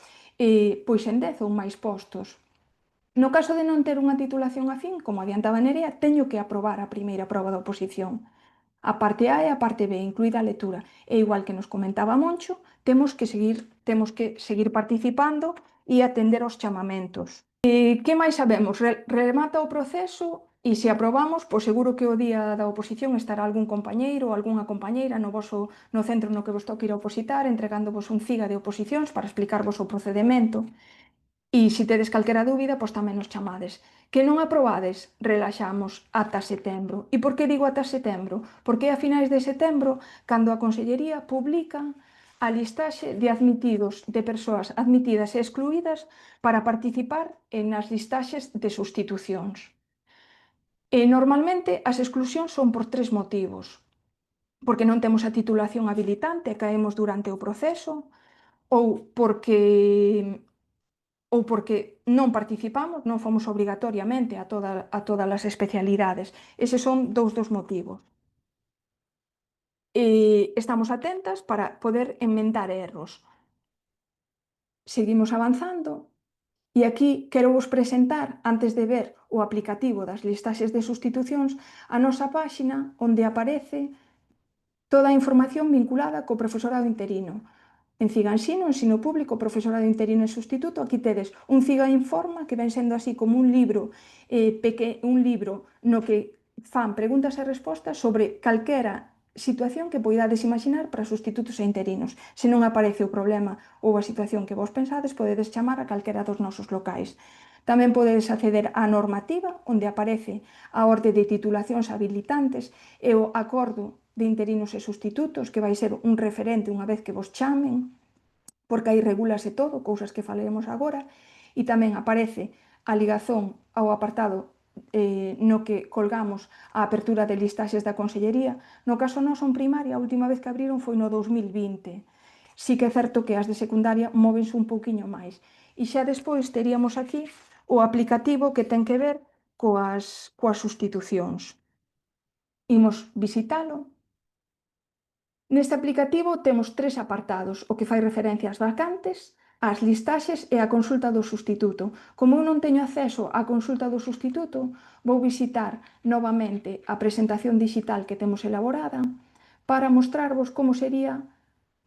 pois en 10 ou máis postos. No caso de non ter unha titulación afín, como adiantaba Nerea, teño que aprobar a primeira proba de oposición. A parte A e a parte B, incluída a lectura. E igual que nos comentaba Moncho, temos que seguir participando e atender aos chamamentos. Que máis sabemos? Remata o proceso e se aprobamos, pois seguro que o día da oposición estará algún compañeiro ou algunha compañeira no centro no que vos toque ir a opositar, entregándovos un CIGA de oposicións para explicarvos o procedemento. E se tedes calquera dúbida, pois tamén nos chamades. Que non aprobades, relaxamos ata setembro. E por que digo ata setembro? Porque a finais de setembro, cando a Consellería publica a listaxe de admitidos, de persoas admitidas e excluídas para participar nas listaxes de sustitucións. Normalmente as exclusións son por 3 motivos. Porque non temos a titulación habilitante e caemos durante o proceso, ou porque non participamos, non fomos obrigatoriamente a todas as especialidades. Eses son dous dos motivos. Estamos atentas para poder enmendar erros. Seguimos avanzando e aquí quero vos presentar, antes de ver o aplicativo das listaxes de sustitucións, a nosa páxina onde aparece toda a información vinculada co profesorado interino. En CIGA Ensino Público, profesorado interino e sustituto, aquí tedes un CIGA Informa que ven sendo así como un libro no que fan preguntas e respostas sobre calquera situación que poidades imaginar para sustitutos e interinos. Se non aparece o problema ou a situación que vos pensades, podedes chamar a calquera dos nosos locais. Tamén podedes acceder á normativa, onde aparece a orde de titulacións habilitantes e o acordo de interinos e sustitutos, que vai ser un referente unha vez que vos chamen, porque aí regúlase todo, cousas que falaremos agora, e tamén aparece a ligazón ao apartado no que colgamos a apertura de listaxes da Consellería. No caso noso en primaria, a última vez que abriron foi no 2020. Sí que é certo que as de secundaria móvense un pouquiño máis. E xa despois teríamos aquí o aplicativo que ten que ver coas sustitucións. Imos visitalo. Neste aplicativo temos 3 apartados, o que fai referencia ás vacantes, ás listaxes e á consulta do sustituto. Como eu non teño acceso á consulta do sustituto, vou visitar novamente a presentación digital que temos elaborada para mostrarvos como sería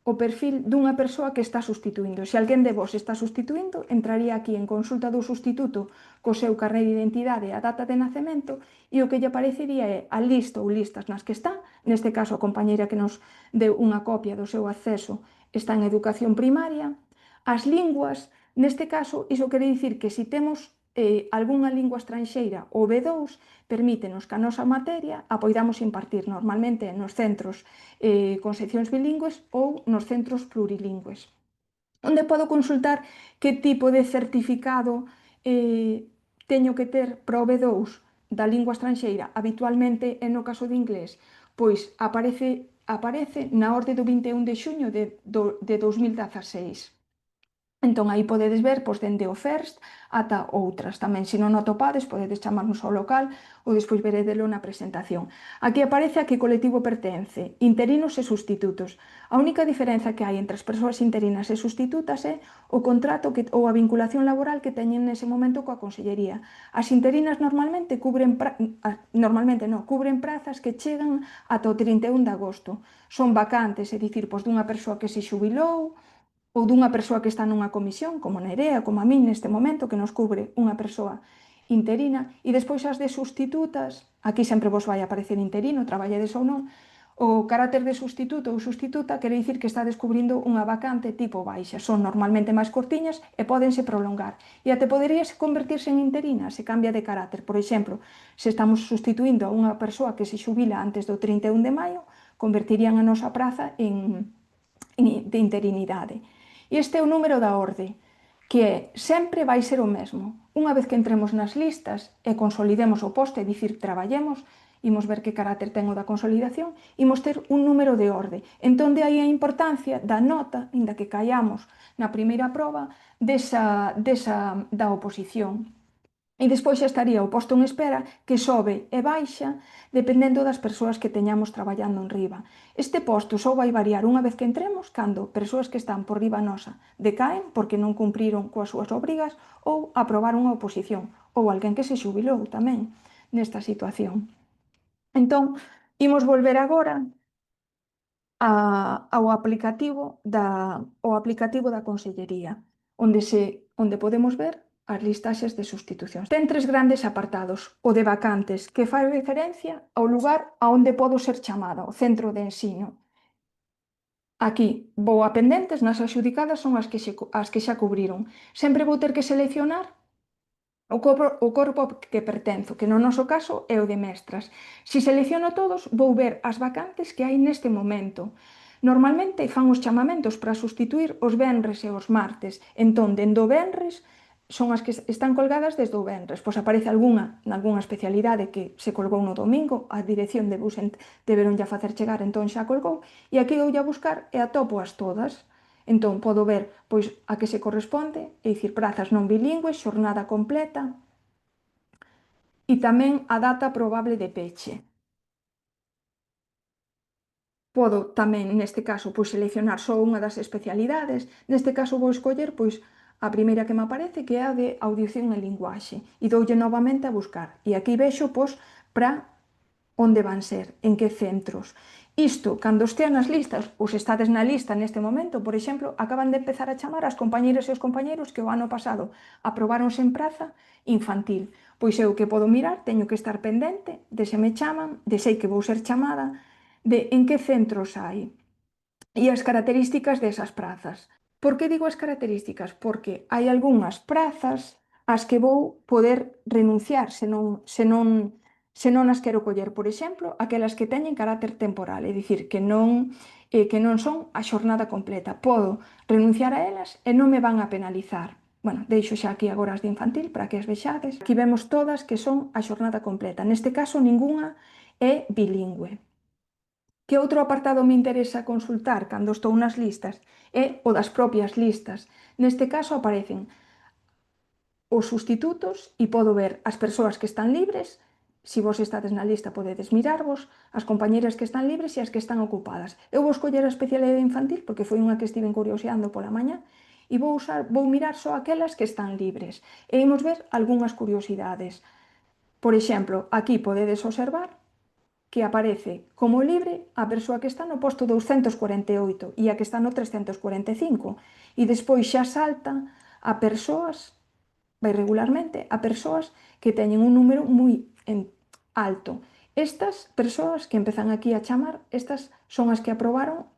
o perfil dunha persoa que está sustituindo. Se alguén de vos está sustituindo, entraría aquí en consulta do sustituto co seu carné de identidade e a data de nacemento e o que lle aparecería é a lista ou listas nas que está. Neste caso, a compañeira que nos deu unha copia do seu acceso está en educación primaria. As linguas, neste caso, iso quere dicir que se temos algunha lingua estranxeira ou B2, permítenos que a nosa materia a poidamos impartir normalmente nos centros con seccións bilingües ou nos centros plurilingües, onde podo consultar que tipo de certificado teño que ter para o B2 da lingua estranxeira. Habitualmente, no caso de inglés, pois aparece na orde do 21 de xuño de 2016. Entón, aí podedes ver dende o FIRST ata outras. Tamén, se non o atopades, podedes chamarnos ao local ou despois veredelo na presentación. Aquí aparece a que colectivo pertence, interinos e sustitutos. A única diferenza que hai entre as persoas interinas e sustitutas é o contrato ou a vinculación laboral que teñen nese momento coa Consellería. As interinas normalmente cubren prazas que chegan ata o 31 de agosto. Son vacantes, é dicir, dunha persoa que se xubilou, ou dunha persoa que está nunha comisión, como Nerea, como a min neste momento, que nos cubre unha persoa interina, e despois as de sustitutas, aquí sempre vos vai aparecer interino, traballades ou non, o carácter de sustituto ou sustituta quere dicir que está descubrindo unha vacante tipo baixa. Son normalmente máis cortiñas e pódense prolongar. E até poderíase convertirse en interina se cambia de carácter. Por exemplo, se estamos sustituindo a unha persoa que se xubila antes do 31 de maio, convertirían a nosa praza de interinidade. E este é o número da orde, que sempre vai ser o mesmo. Unha vez que entremos nas listas e consolidemos o posto, é dicir, traballemos, imos ver que carácter ten o da consolidación, imos ter un número de orde. Entón, de aí a importancia da nota, inda que caiamos na primeira proba, da oposición. E despois xa estaría o posto en espera, que sobe e baixa dependendo das persoas que teñamos traballando en riba. Este posto só vai variar unha vez que entremos cando persoas que están por riba nosa decaen porque non cumpriron coas súas obrigas ou aprobaron a oposición, ou alguén que se xubilou tamén nesta situación. Entón, imos volver agora ao aplicativo da Consellería, onde podemos ver as listaxes de sustitucións. Ten 3 grandes apartados. O de vacantes, que fai referencia ao lugar a onde podo ser chamada, o centro de ensino. Aquí vou a pendentes, nas adxudicadas son as que xa cubriron. Sempre vou ter que seleccionar o corpo que pertenzo, que no noso caso é o de mestras. Se selecciono todos, vou ver as vacantes que hai neste momento. Normalmente fan os chamamentos para sustituir os venres e os martes. Entón, dende o venres, son as que están colgadas desde o venres. Pois aparece nalgunha especialidade que se colgou no domingo, a dirección deberon ya facer chegar, entón xa colgou, e aquí vou a buscar e atopo-as todas. Entón, podo ver a que se corresponde, é dicir, prazas non bilingües, xornada completa, e tamén a data probable de peche. Podo tamén, neste caso, seleccionar só unha das especialidades. Neste caso vou escoller a primeira que me aparece, que é a de audición e linguaxe, e doulle novamente a buscar. E aquí vexo para onde van ser, en que centros. Isto, cando estean nas listas, ou se estades na lista neste momento, por exemplo, acaban de empezar a chamar as compañeiras e os compañeiros que o ano pasado aprobáronse en praza infantil. Pois eu que podo mirar, teño que estar pendente de se me chaman, de sei que vou ser chamada, de en que centros hai e as características desas prazas. Por que digo as características? Porque hai algunhas prazas ás que vou poder renunciar se non as quero coller. Por exemplo, aquelas que teñen carácter temporal, é dicir, que non son a xornada completa. Podo renunciar a elas e non me van a penalizar. Bueno, deixo xa aquí agora as de infantil para que as vexades. Aquí vemos todas que son a xornada completa. Neste caso, ningunha é bilingüe. Que outro apartado me interesa consultar cando estou nas listas é o das propias listas. Neste caso aparecen os sustitutos e podo ver as persoas que están libres. Se vos estades na lista podedes mirarvos as compañeras que están libres e as que están ocupadas. Eu vou escoller a especialidade infantil porque foi unha que estiven curioseando pola mañá e vou mirar só aquelas que están libres e imos ver algunhas curiosidades. Por exemplo, aquí podedes observar que aparece como libre a persoa que está no posto 248 e a que está no 345 e despois xa salta a persoas, vai regularmente, a persoas que teñen un número moi alto. Estas persoas que empezan aquí a chamar, estas son as que aprobaron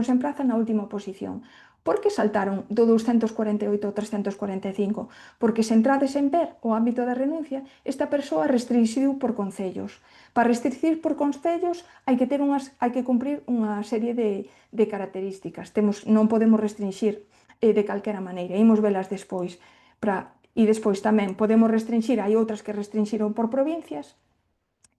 sen praza na última posición. Por que saltaron do 248 ao 345? Porque se entrades en ver o ámbito da renuncia, esta persoa restringiu por concellos. Para restringir por concellos hai que cumprir unha serie de características. Non podemos restringir de calquera maneira. Imos velas despois. E despois tamén podemos restringir, hai outras que restringiron por provincias,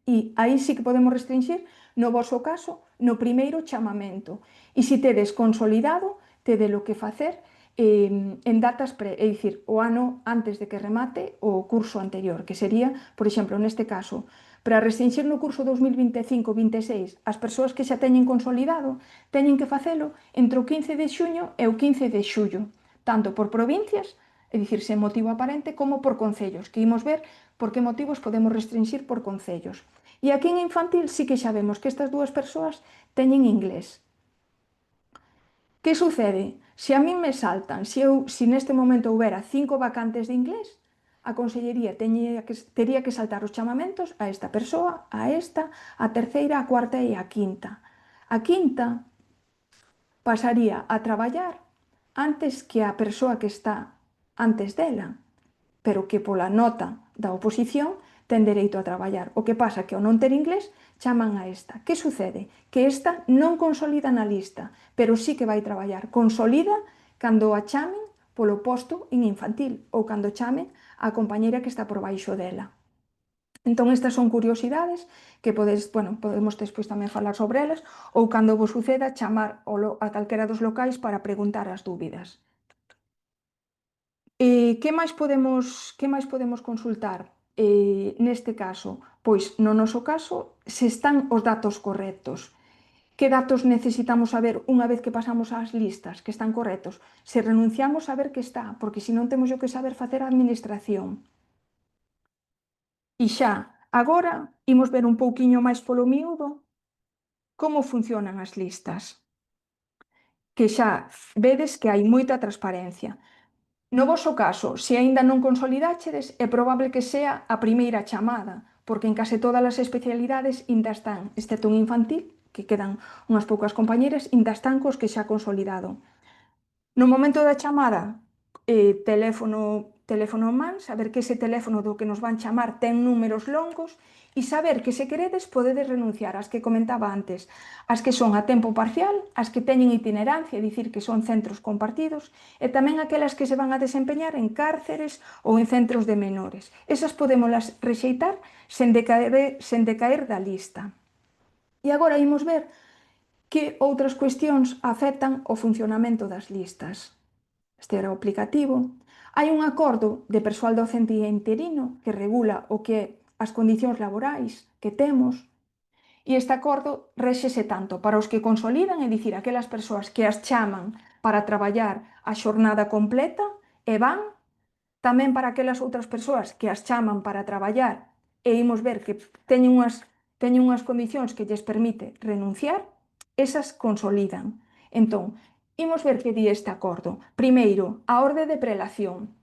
e aí sí que podemos restringir, no voso caso, no primeiro chamamento. E se tedes consolidado, tedes o que facer en datas é dicir, o ano antes de que remate o curso anterior, que sería, por exemplo, neste caso, para restringir no curso 2025-26 as persoas que xa teñen consolidado, teñen que facelo entre o 15 de xuño e o 15 de xullo, tanto por provincias, é dicir, sen motivo aparente, como por concellos, que imos ver por que motivos podemos restringir por concellos. E aquí en infantil sí que xa vemos que estas dúas persoas teñen inglés. Que sucede? Se a min me saltan, se neste momento houbera 5 vacantes de inglés, a Consellería tería que saltar os chamamentos a esta persoa, a esta, a terceira, a cuarta e a quinta. A quinta pasaría a traballar antes que a persoa que está antes dela, pero que pola nota da oposición ten dereito a traballar. O que pasa que ao non ter inglés chaman a esta. Que sucede? Que esta non consolida na lista, pero sí que vai traballar. Consolida cando a chamen polo posto en infantil ou cando chamen a compañeira que está por baixo dela. Entón, estas son curiosidades que podemos despois tamén falar sobre elas ou cando vos suceda chamar a calquera dos locais para preguntar as dúbidas. Que máis podemos consultar neste caso? Pois, no noso caso, se están os datos correctos. Que datos necesitamos saber unha vez que pasamos ás listas, que están correctos? Se renunciamos, saber que está, porque senón temos que saber facer a administración. E xa, agora, imos ver un pouquiño máis polo miúdo como funcionan as listas. Que xa vedes que hai moita transparencia. No voso caso, se aínda non consolidáchedes, é probable que sea a primeira chamada, porque en case todas as especialidades ainda están, excepto un infantil, que quedan unhas poucas compañeras, ainda están cos que xa consolidado. No momento da chamada, teléfono en man, saber que ese teléfono do que nos van chamar ten números longos e saber que se queredes podedes renunciar ás que comentaba antes, as que son a tempo parcial, as que teñen itinerancia, é dicir, que son centros compartidos, e tamén aquelas que se van a desempeñar en cárceres ou en centros de menores. Esas podémolas rexeitar sen decaer da lista. E agora imos ver que outras cuestións afectan o funcionamento das listas. Este era o aplicativo. Hai un acordo de persoal docente e interino que regula o que as condicións laborais que temos, e este acordo réxese tanto para os que consolidan, é dicir, aquelas persoas que as chaman para traballar a xornada completa e van, tamén para aquelas outras persoas que as chaman para traballar e imos ver que teñen unhas condicións que lles permite renunciar, esas consolidan. Entón, imos ver que di este acordo. Primeiro, a orde de prelación.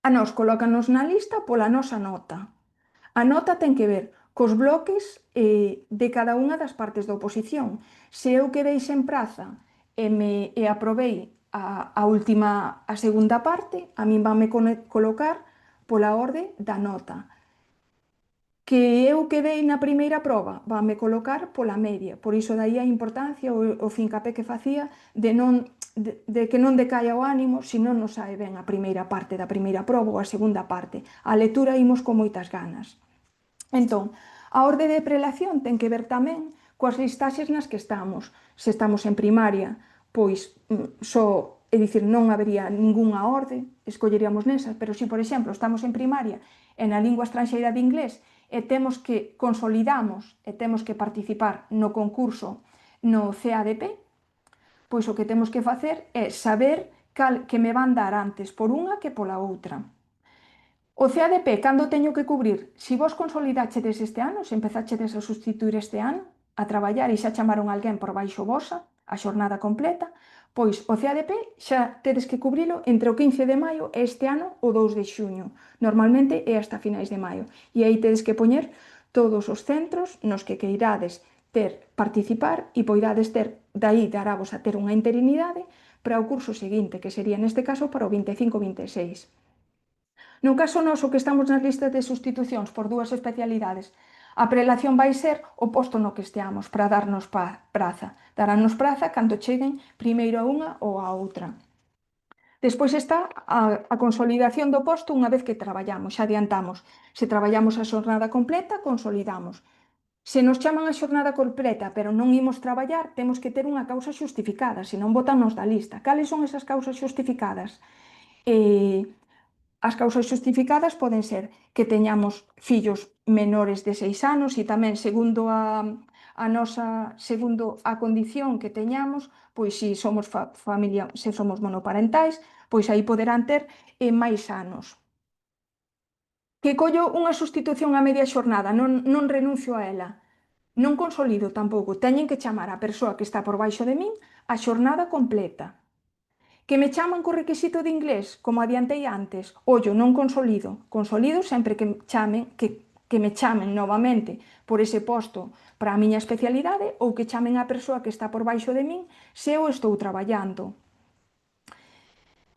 A nós colócanos na lista pola nosa nota. A nota ten que ver cos bloques de cada unha das partes da oposición. Se eu quedei sen praza e aprobei a segunda parte, a min vanme colocar pola orde da nota. Que eu quedei na primeira proba, vanme colocar pola media. Por iso dai a importancia, o fincapé que facía de que non decaia o ánimo se non nos sae ben a primeira parte da primeira proba ou a segunda parte. A lectura imos con moitas ganas. Entón, a orde de prelación ten que ver tamén coas listaxes nas que estamos. Se estamos en primaria, pois é dicir, non habería ningunha orde, escolleríamos nesas, pero se, por exemplo, estamos en primaria e na lingua estranxeira de inglés e temos que consolidamos e temos que participar no concurso no CADP, pois o que temos que facer é saber que me van dar antes por unha que pola outra. O CADP, cando teño que cubrir? Se vos consolidachedes este ano, se empezachedes a sustituir este ano, a traballar e xa chamaron alguén por baixo vosa, a xornada completa, pois o CADP xa tedes que cubrilo entre o 15 de maio e este ano o 2 de xuño. Normalmente é hasta finais de maio. E aí tedes que poñer todos os centros nos que queirades participar e poidades daí daravos a ter unha interinidade para o curso seguinte, que sería neste caso para o 25-26. No caso noso que estamos nas listas de sustitucións por dúas especialidades, a prelación vai ser o posto no que esteamos para darnos praza. Daránnos praza cando cheguen primeiro a unha ou a outra. Despois está a consolidación do posto unha vez que traballamos, xa adiantamos. Se traballamos a xornada completa, consolidamos. Se nos chaman a xornada completa pero non imos traballar, temos que ter unha causa xustificada, senón botannos da lista. Cales son esas causas xustificadas? As causas xustificadas poden ser que teñamos fillos menores de 6 anos e tamén segundo a condición que teñamos, pois se somos familia, se somos monoparentais, pois aí poderán ter máis anos. Que collo unha sustitución a media xornada, non renuncio a ela. Non consolido tampouco, teñen que chamar a persoa que está por baixo de min a xornada completa. Que me chaman co requisito de inglés, como adiantei antes, ollo, non consolido. Consolido sempre que me chamen novamente por ese posto para a miña especialidade ou que chamen a persoa que está por baixo de min se eu estou traballando.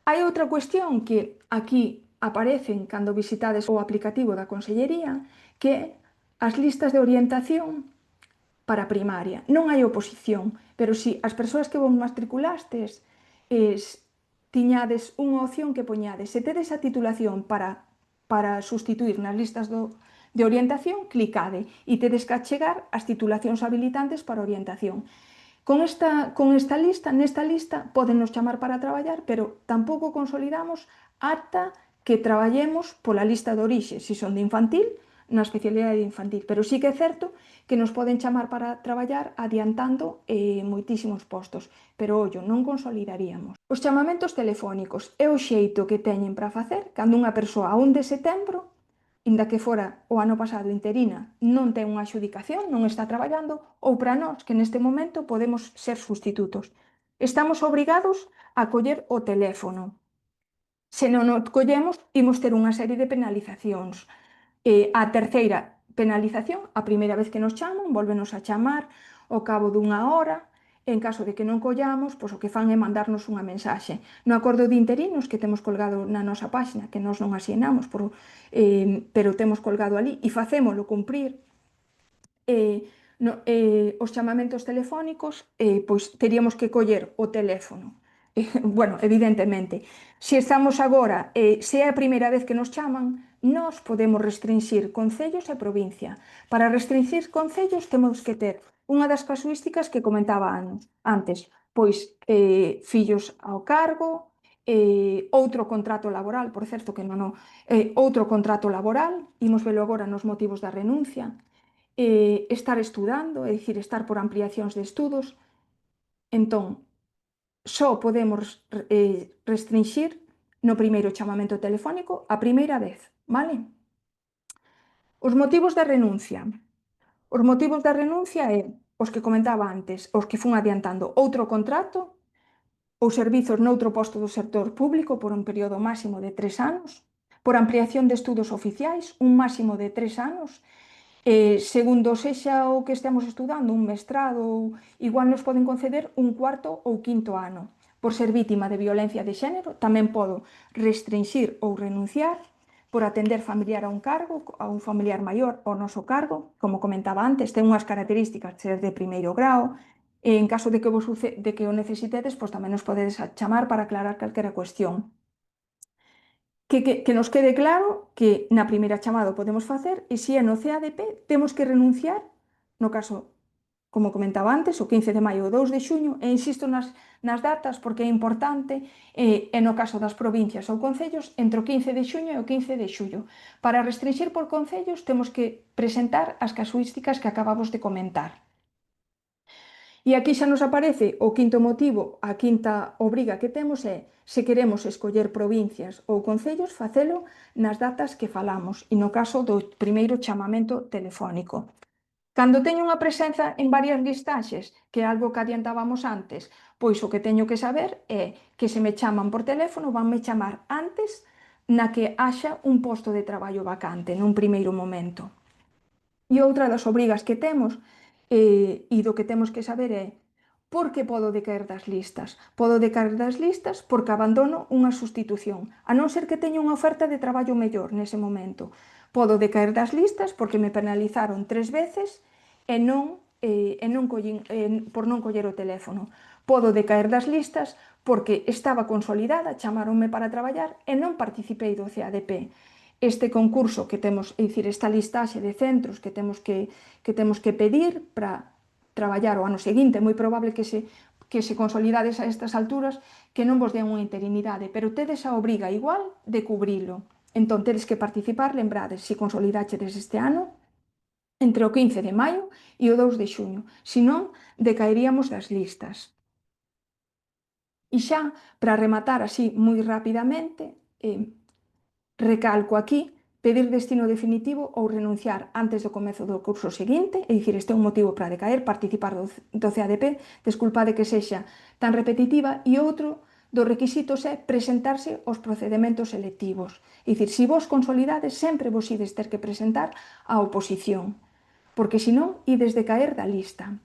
Hai outra cuestión que aquí aparecen cando visitades o aplicativo da Consellería, que é as listas de orientación para primaria. Non hai oposición, pero si as persoas que vos matriculastes tiñades unha opción que poñades. Se tedes a titulación para sustituir nas listas de orientación, clicade e tedes que achegar as titulacións habilitantes para orientación. Con esta lista, nesta lista, podennos chamar para traballar, pero tampouco consolidamos ata que traballemos pola lista de orixe, se son de infantil, na especialidade de infantil, pero sí que é certo que nos poden chamar para traballar adiantando moitísimos postos, pero ollo, non consolidaríamos. Os chamamentos telefónicos é o xeito que teñen para facer cando unha persoa a 1 de setembro, inda que fora o ano pasado interina, non ten unha adxudicación, non está traballando, ou para nós, que neste momento podemos ser sustitutos. Estamos obrigados a coller o teléfono. Se non o collemos, imos ter unha serie de penalizacións. A terceira penalización, a primeira vez que nos chaman, volvenos a chamar ao cabo dunha hora. En caso de que non collamos, pois o que fan é mandarnos unha mensaxe. No acordo de interinos que temos colgado na nosa páxina, que nós non asinamos, pero temos colgado ali e facémolo cumprir, os chamamentos telefónicos, pois teríamos que coller o teléfono. Bueno, evidentemente, se estamos agora, se é a primeira vez que nos chaman, nós podemos restringir concellos e provincia. Para restringir concellos temos que ter unha das casuísticas que comentaba antes, pois fillos ao cargo, outro contrato laboral, por certo que non, outro contrato laboral, imos velo agora nos motivos da renuncia, estar estudando, é dicir, estar por ampliacións de estudos. Entón, só podemos restringir no primeiro chamamento telefónico a primeira vez, vale? Os motivos da renuncia. Os motivos da renuncia é os que comentaba antes, os que fun adiantando, outro contrato ou servizos noutro posto do sector público por un período máximo de 3 anos, por ampliación de estudos oficiais, un máximo de 3 anos, Segundo sexa o que estemos estudando, un mestrado, igual nos poden conceder un cuarto ou quinto ano. Por ser vítima de violencia de xénero, tamén podo restringir ou renunciar por atender familiar a un cargo, a un familiar maior ao noso cargo, como comentaba antes, ten unhas características de ser de primeiro grao, e en caso de que, de que o necesitedes, pois tamén nos podedes chamar para aclarar calquera cuestión. Que nos quede claro que na primeira chamada o podemos facer e se é no CADP temos que renunciar, no caso, como comentaba antes, o 15 de maio ou 2 de xuño, e insisto nas datas porque é importante, e no caso das provincias ou concellos, entre o 15 de xuño e o 15 de xullo. Para restringir por concellos temos que presentar as casuísticas que acabamos de comentar. E aquí xa nos aparece o quinto motivo, a quinta obriga que temos é, se queremos escoller provincias ou concellos, facelo nas datas que falamos, e no caso do primeiro chamamento telefónico. Cando teño unha presenza en varias listaxes, que é algo que adiantábamos antes, pois o que teño que saber é que se me chaman por teléfono, vanme chamar antes na que haxa un posto de traballo vacante nun primeiro momento. E outra das obrigas que temos e do que temos que saber é por que podo decaer das listas. Podo decaer das listas porque abandono unha sustitución, a non ser que teña unha oferta de traballo mellor nese momento. Podo decaer das listas porque me penalizaron 3 veces e por non coller o teléfono. Podo decaer das listas porque estaba consolidada, chamaronme para traballar e non participei do CADP. Este concurso que temos, é dicir, esta listaxe de centros que temos que pedir para traballar o ano seguinte, é moi probable que se consolidades a estas alturas que non vos den unha interinidade, pero tedes a obriga igual de cubrilo. Entón, tedes que participar, lembrades, se consolidaxedes este ano, entre o 15 de maio e o 2 de xuño, senón decaeríamos das listas. E xa, para rematar así moi rapidamente, recalco aquí, pedir destino definitivo ou renunciar antes do comezo do curso seguinte, é dicir, este é un motivo para decaer, participar do CADP, desculpade que sexa tan repetitiva, e outro dos requisitos é presentarse aos procedementos selectivos. É dicir, se vos consolidades, sempre vos ides ter que presentar a oposición, porque senón ides decaer da lista.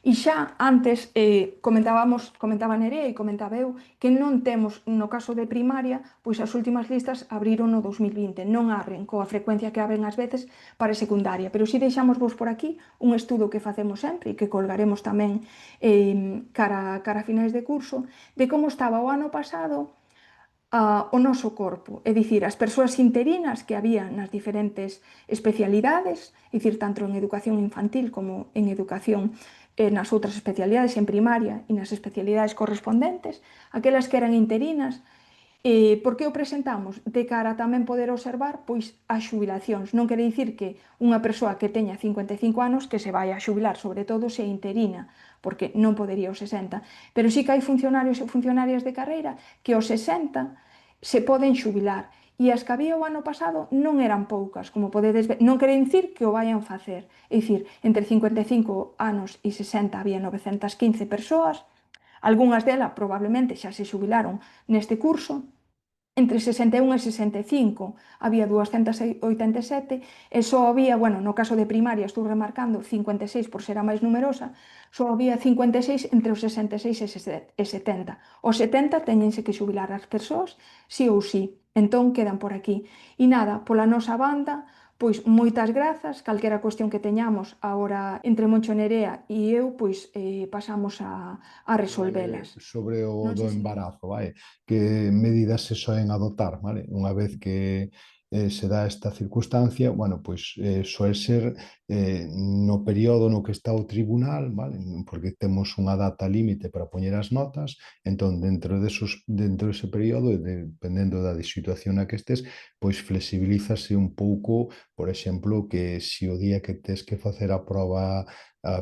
E xa antes comentaba Nerea e comentaba eu que non temos, no caso de primaria, pois as últimas listas abriron no 2020, non abren coa frecuencia que abren ás veces para secundaria, pero si deixamos vos por aquí un estudo que facemos sempre e que colgaremos tamén cara a finais de curso, de como estaba o ano pasado o noso corpo, é dicir, as persoas interinas que había nas diferentes especialidades, é dicir, tanto en educación infantil como en educación nas outras especialidades, en primaria e nas especialidades correspondentes, aquelas que eran interinas. Por que o presentamos? De cara a tamén poder observar pois as xubilacións. Non quere dicir que unha persoa que teña 55 anos que se vai a xubilar, sobre todo se é interina, porque non podería os 60, pero sí que hai funcionarios e funcionarias de carreira que aos 60 se poden xubilar. E as que había o ano pasado non eran poucas, como podedes ver, non quere dicir que o vayan facer. É dicir, entre 55 anos e 60 había 915 persoas, algunhas delas probablemente xa se xubilaron neste curso, entre 61 e 65 había 287 e só había, bueno, no caso de primaria estou remarcando 56 por ser a máis numerosa, só había 56 entre os 66 e 70. Os 70 teñense que xubilar as persoas, sí ou sí. Entón quedan por aquí. E nada, pola nosa banda, pois moitas grazas, calquera cuestión que teñamos agora entre Moncho Nerea e eu, pois pasamos a resolvelas. Sobre o Non do sei se... embarazo, vale? Que medidas se soen adoptar, vale? Unha vez que se dá esta circunstancia, bueno, pois soe ser no período no que está o tribunal, vale? Porque temos unha data límite para poñer as notas, entón dentro dese período, dependendo da situación na que estés, pois flexibilízase un pouco, por exemplo, que se o día que tes que facer a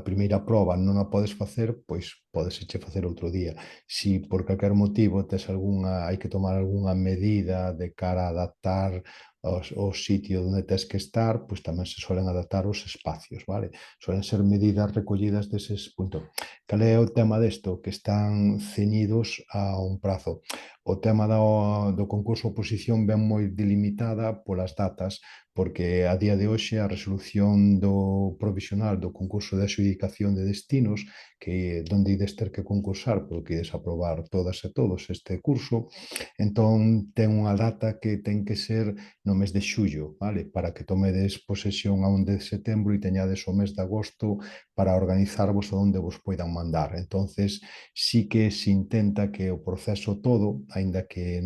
primeira proba non a podes facer, pois podes facer outro día. Si por calquer motivo hai que tomar algunha medida de cara a adaptar o sitio onde tes que estar, pois tamén se suelen adaptar os espacios, vale? Suelen ser medidas recollidas deses puntos. Cal é o tema desto? Que están ceñidos a un prazo. O tema do concurso oposición ven moi delimitada polas datas, porque a día de hoxe a resolución do provisional do concurso de adxudicación de destinos, que donde ides ter que concursar porque ides aprobar todas e todos este curso, entón ten unha data que ten que ser no mes de xullo, vale? Para que tomedes posesión a 1 de setembro e teñades o mes de agosto para organizarvos a onde vos poidan mandar. Entonces, sí que se intenta que o proceso todo, aínda que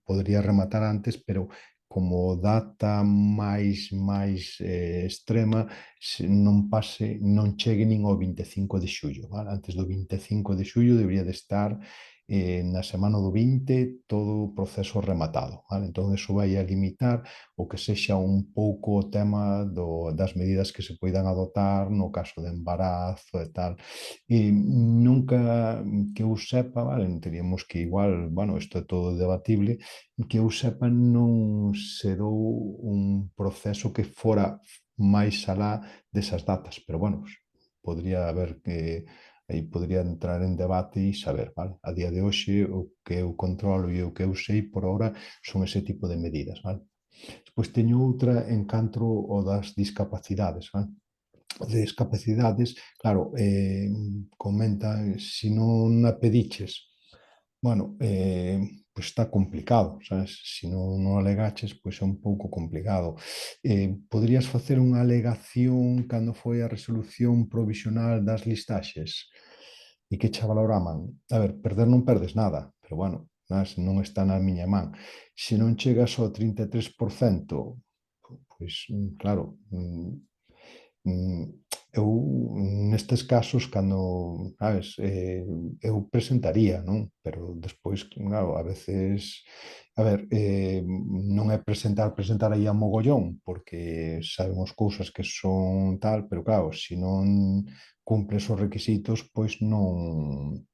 podría rematar antes, pero como data máis extrema, non chegue nin ao 25 de xullo, vale? Antes do 25 de xullo debería de estar na semana do 20 todo o proceso rematado, vale? Entón, iso vai a limitar o que sexa un pouco o tema das medidas que se poidan adoptar no caso de embarazo e tal. E nunca que eu sepa, vale? Teríamos que igual, bueno, isto é todo debatible, que eu sepa non se dou un proceso que fora máis alá desas datas, pero bueno, podría haber que aí podría entrar en debate e saber, vale? A día de hoxe o que eu controlo e o que eu sei por ahora son ese tipo de medidas, vale? Despois teño outra en canto o das discapacidades, vale? O de discapacidades, claro, comenta, se non a pediches, bueno, pois está complicado, sabes? Se non alegaches, pois é un pouco complicado. Poderías facer unha alegación cando foi a resolución provisional das listaxes e que che valoraban. A ver, perder non perdes nada, pero bueno, non está na miña man. Se non chegas ao 33%, pois claro, eu nestes casos cando, sabes, eu presentaría, non? Pero despois, claro, a veces, a ver, non é presentar aí a mogollón, porque sabemos cousas que son tal, pero claro, se non cumples os requisitos, pois non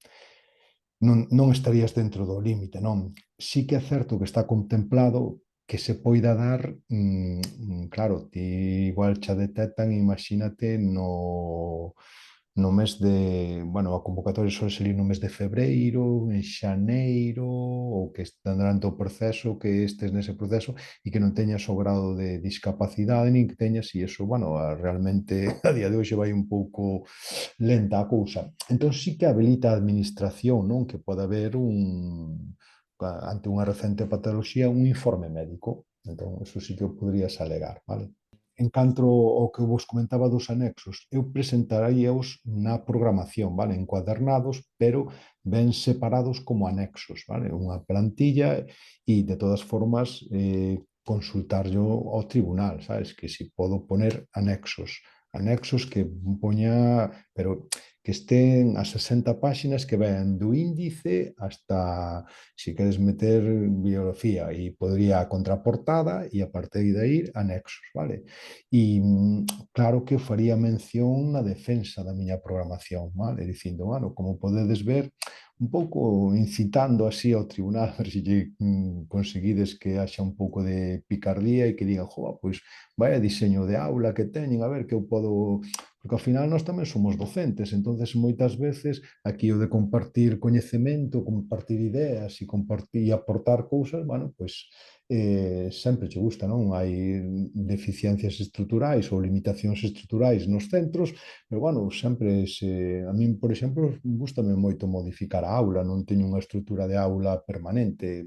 estarías dentro do límite, non? Sí que é certo que está contemplado que se poida dar, claro, ti igual xa detectan, imagínate, no mes de, bueno, a convocatoria só sería no mes de febreiro, en xaneiro, ou que están durante o proceso, que estes nese proceso e que non teñas o grado de discapacidade, nin que teñas, e iso, bueno, realmente a día de hoxe vai un pouco lenta a cousa. Entón sí que habilita a administración, non? Que pode haber ante unha recente patoloxía, un informe médico. Entón, eso sí que o poderías alegar, vale? En canto ao que vos comentaba dos anexos, eu presentaríaos na programación, vale? Encuadernados, pero ben separados como anexos, vale? Unha plantilla e, de todas formas, consultarlo ao tribunal, sabes? Que si podo poner anexos que poña, pero que estén as 60 páxinas que ven do índice hasta, se queres meter biografía, e podría a contraportada e a partir de aí anexos, vale? E claro que faría mención na defensa da miña programación, vale? Dicindo, bueno, como podedes ver, un pouco incitando así ao tribunal, a ver se conseguides que haxa un pouco de picardía e que digan, joa, pois vaya diseño de aula que teñen, a ver que eu podo... Porque ao final nós tamén somos docentes, entonces moitas veces aquí o de compartir coñecemento, compartir ideas e compartir e aportar cousas, bueno, pois sempre che gusta, non? Hai deficiencias estruturais ou limitacións estruturais nos centros, pero, bueno, sempre a min, por exemplo, gustame moito modificar a aula, non teño unha estrutura de aula permanente.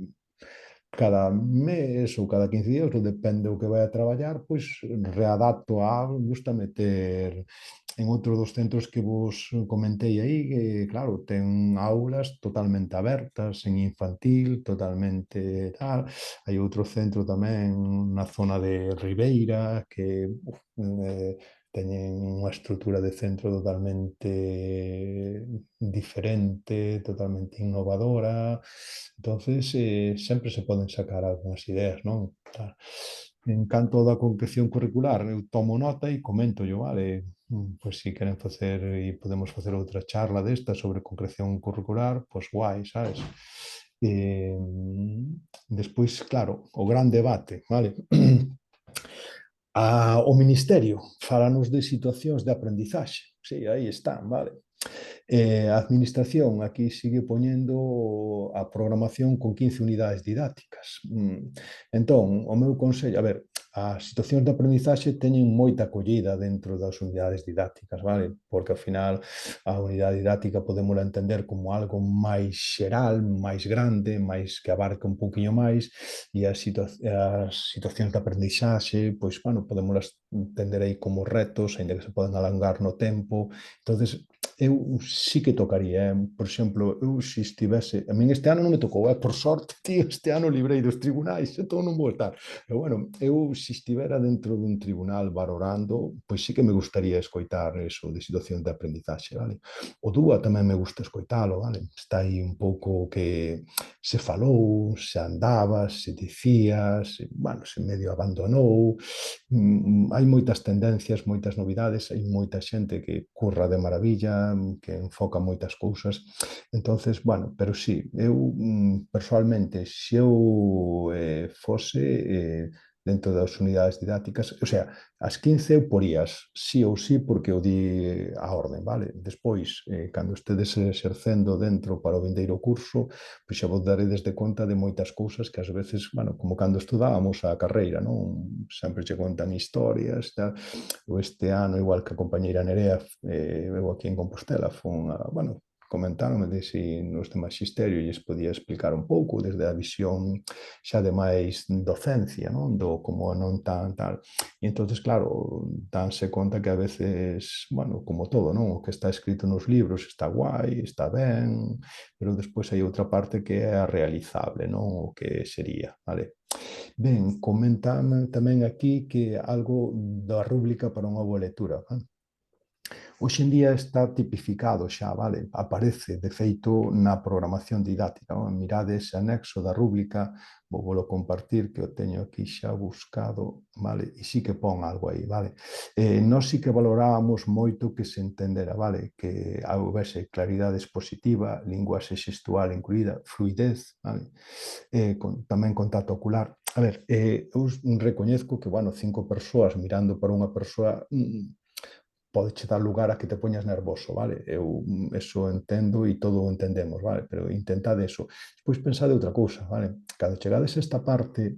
Cada mes ou cada 15 días, depende do que vai a traballar, pois readapto a aula, gusta meter en outro dos centros que vos comentei aí, que, claro, ten aulas totalmente abertas, en infantil, totalmente tal. Hai outro centro tamén na zona de Ribeira, que teñen unha estrutura de centro totalmente diferente, totalmente innovadora. Entonces, sempre se poden sacar algunhas ideas, non? En canto da concreción curricular, eu tomo nota e comento yo, vale? Pois se queren facer e podemos facer outra charla desta sobre concreción curricular, pois guai, sabes? Despois, claro, o gran debate, vale? O Ministerio falanos de situacións de aprendizaxe. Sí, aí están, vale? A Administración aquí sigue poñendo a programación con 15 unidades didácticas. Entón, o meu consello, a ver, as situacións de aprendizaxe teñen moita acollida dentro das unidades didácticas, vale? Porque ao final a unidade didáctica podemos entender como algo máis xeral, máis grande, máis que abarca un poquinho máis, e as situacións de aprendizaxe, pois, bueno, podemos entender aí como retos, aínda que se poden alongar no tempo. Entonces, eu sí que tocaría, por exemplo, eu se estivese, a min este ano non me tocou, por sorte, tío, este ano librei dos tribunais, entón non vou estar. Pero bueno, eu se estivera dentro dun tribunal valorando, pois sí que me gustaría escoitar eso de situación de aprendizaxe, vale? O DUA tamén me gusta escoitalo, vale? Está aí un pouco que se falou, se andaba, se dicía, bueno, se medio abandonou, hai moitas tendencias, moitas novidades, hai moita xente que curra de maravilla, que enfoca moitas cousas. Entonces, bueno, pero sí, eu persoalmente, se eu fose dentro das unidades didácticas, o sea, as 15 eu porías sí ou sí porque eu di a orden, vale? Despois, cando estedes exercendo dentro para o vindeiro curso, pois xa vos daredes de conta de moitas cousas que ás veces, bueno, como cando estudábamos a carreira, non? Sempre che contan historias, tal. O este ano, igual que a compañeira Nerea, eu aquí en Compostela, fun a, bueno, comentaronme de si nos de magisterio lles podía explicar un pouco desde a visión xa de máis docencia, non? Do como non tan tal. E entonces, claro, danse conta que a veces, bueno, como todo, non? O que está escrito nos libros está guai, está ben, pero despois hai outra parte que é a realizable, non? O que sería, vale? Ben, comentan tamén aquí que algo da rúbrica para unha boa lectura, vale? Hoxe en día está tipificado xa, vale? Aparece, de feito, na programación didáctica. Mirade ese anexo da rúbrica, vou compartir, que o teño aquí xa buscado, vale? E sí que pon algo aí, vale? Nós sí que valorábamos moito que se entendera, vale? Que houvese claridade expositiva, linguaxe xestual incluída, fluidez, vale? Tamén contacto ocular. A ver, eu recoñezco que, bueno, 5 persoas mirando para unha persoa pode che dar lugar a que te poñas nervoso, vale? Eu eso entendo e todo o entendemos, vale? Pero intentade eso. Despois pensade outra cousa, vale? Cando chegades a esta parte,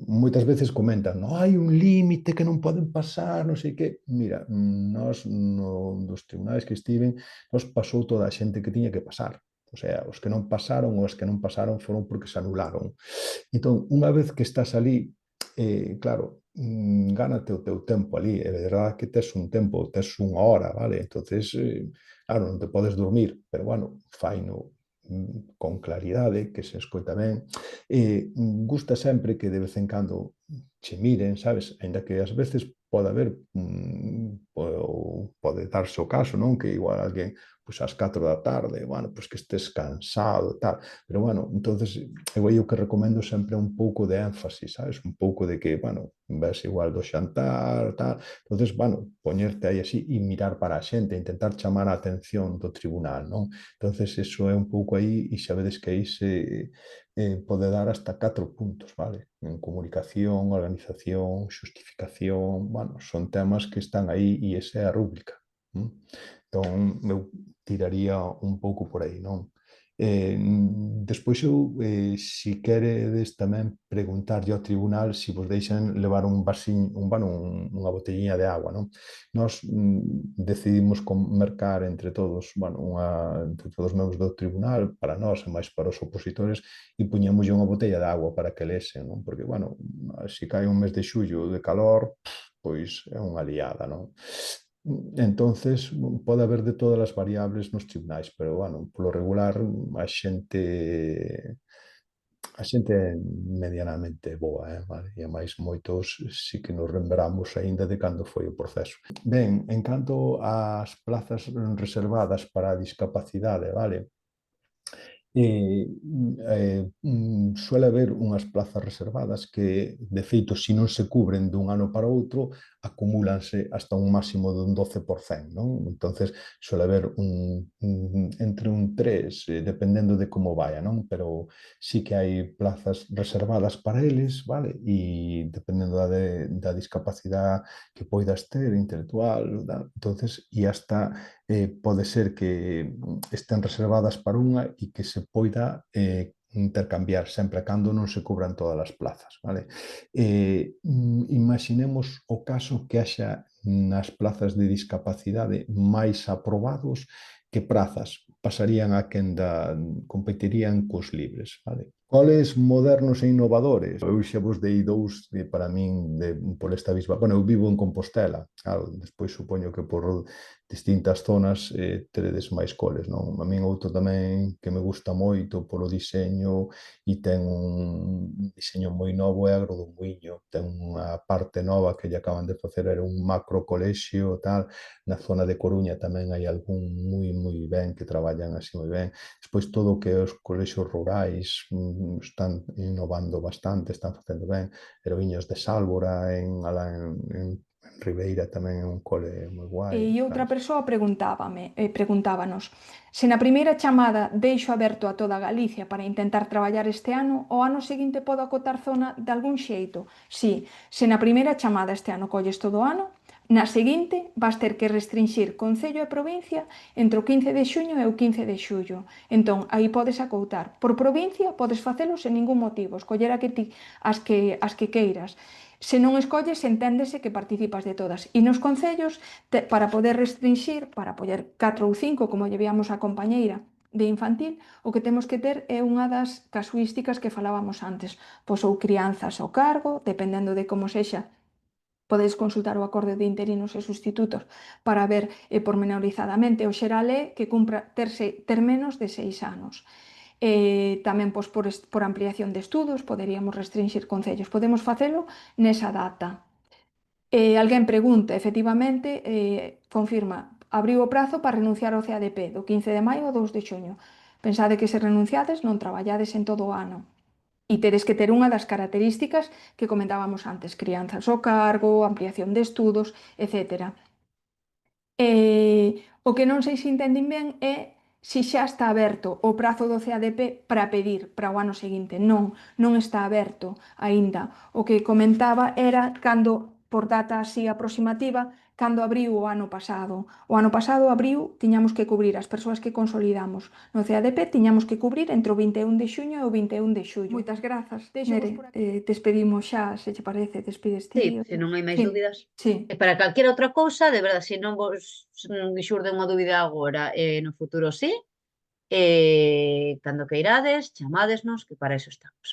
moitas veces comentan, no, hai un límite que non poden pasar, non sei que. Mira, nós dos tribunais que estiven, nos pasou toda a xente que tiña que pasar. O sea, os que non pasaron ou os que non pasaron foron porque se anularon. Entón, unha vez que estás ali, claro, gánate o teu tempo ali, é verdade que tes un tempo, tes unha hora, vale? Entonces, claro, non te podes dormir, pero bueno, faino con claridade, que se escoita ben. Gusta sempre que de vez en cando che miren, sabes? Ainda que ás veces pode haber, pode darse o caso, non? Que igual alguén, pois ás 4 da tarde, bueno, pois que estés cansado, tal. Pero bueno, entonces, eu aí o que recomendo sempre un pouco de énfasis, sabes? Un pouco de que, bueno, ves igual do xantar, tal. Entonces, bueno, poñerte aí así e mirar para a xente, intentar chamar a atención do tribunal, non? Entonces, eso é un pouco aí, e sabedes que aí se pode dar hasta 4 puntos, vale? En comunicación, organización, xustificación, bueno, son temas que están aí e esa é a rúbrica. Entón, eu tiraría un pouco por aí, non? Despois eu, si queredes tamén preguntarlle ao tribunal se vos deixan levar un vasiño, unha botelliña de agua, non? Nós decidimos mercar entre todos, entre todos os membros do tribunal, para nós e máis para os opositores, e puñémoslle unha botella de agua para que lesen, non? Porque, se cae un mes de xullo de calor, pois é unha liada, non? Entonces, pode haber de todas as variables nos tribunais, pero, polo regular, a xente é medianamente boa, vale? E máis moitos sí que nos lembramos aínda de cando foi o proceso. Ben, en canto ás plazas reservadas para a discapacidade, vale? Suele haber unhas plazas reservadas que, de feito, se non se cubren dun ano para outro, acumúlanse hasta un máximo dun 12%, non? Entonces, suele haber entre un 3, dependendo de como vaya, non? Pero sí que hai plazas reservadas para eles, vale? E dependendo da discapacidade que poidas ter, intelectual, entonces, e hasta pode ser que estén reservadas para unha e que se poida intercambiar sempre e cando non se cubran todas as plazas, vale? Imaginemos o caso que haxa nas plazas de discapacidade máis aprobados que prazas pasarían a quenda competirían cos libres, vale? Coles modernos e innovadores? Eu xa vos dei dous para min por esta bisba. Bueno, eu vivo en Compostela, claro, despois supoño que por distintas zonas teredes máis coles, non? A min outro tamén que me gusta moito polo diseño e ten un diseño moi novo é Agro do Muiño, ten unha parte nova que lle acaban de facer, era un macro colexio tal, na zona de Coruña tamén hai algún moi ben que traballan así moi ben. Despois todo o que os colexios rurais están innovando bastante, están facendo ben. Heroíños de Sálvora, alá en Ribeira tamén é un cole moi guai. E outra persoa preguntábanos se na primeira chamada deixo aberto a toda Galicia para intentar traballar este ano, o ano seguinte podo acotar zona de algún xeito. Si, se na primeira chamada este ano colles todo o ano, na seguinte vas ter que restringir concello e provincia entre o 15 de xuño e o 15 de xullo. Entón, aí podes acoutar. Por provincia podes facelo sen ningún motivo, escoller as que queiras. Se non escolles, enténdese que participas de todas. E nos concellos, para poder restringir, para poder 4 ou 5, como lle víamos a compañeira de infantil, o que temos que ter é unha das casuísticas que falábamos antes. Pois ou crianzas ao cargo, dependendo de como sexa, podedes consultar o acorde de interinos e sustitutos para ver pormenorizadamente. O xeral é que cumpra ter menos de 6 anos. Tamén por ampliación de estudos poderíamos restringir concellos, podemos facelo nesa data. Alguén pregunta, efectivamente, confirma, abriu o prazo para renunciar ao CADP do 15 de maio ao 2 de xuño. Pensade que se renunciades non traballades en todo o ano. E tedes que ter unha das características que comentábamos antes, crianzas ao cargo, ampliación de estudos, etc. O que non sei se entendín ben é se xa está aberto o prazo do CADP para pedir para o ano seguinte. Non está aberto aínda. O que comentaba era cando, por data así aproximativa, cando abriu o ano pasado. O ano pasado abriu, tiñamos que cubrir as persoas que consolidamos no CADP, tiñamos que cubrir entre o 21 de xuño e o 21 de xullo. Moitas grazas, Nere. Despedimos xa, se che parece, despides ti. Sí, se non hai máis Sí, dúbidas. sí. E para calquera outra cousa, de verdade, se non vos xurde unha dúbida agora, no futuro sí, cando queirades, chamádesnos, que para iso estamos.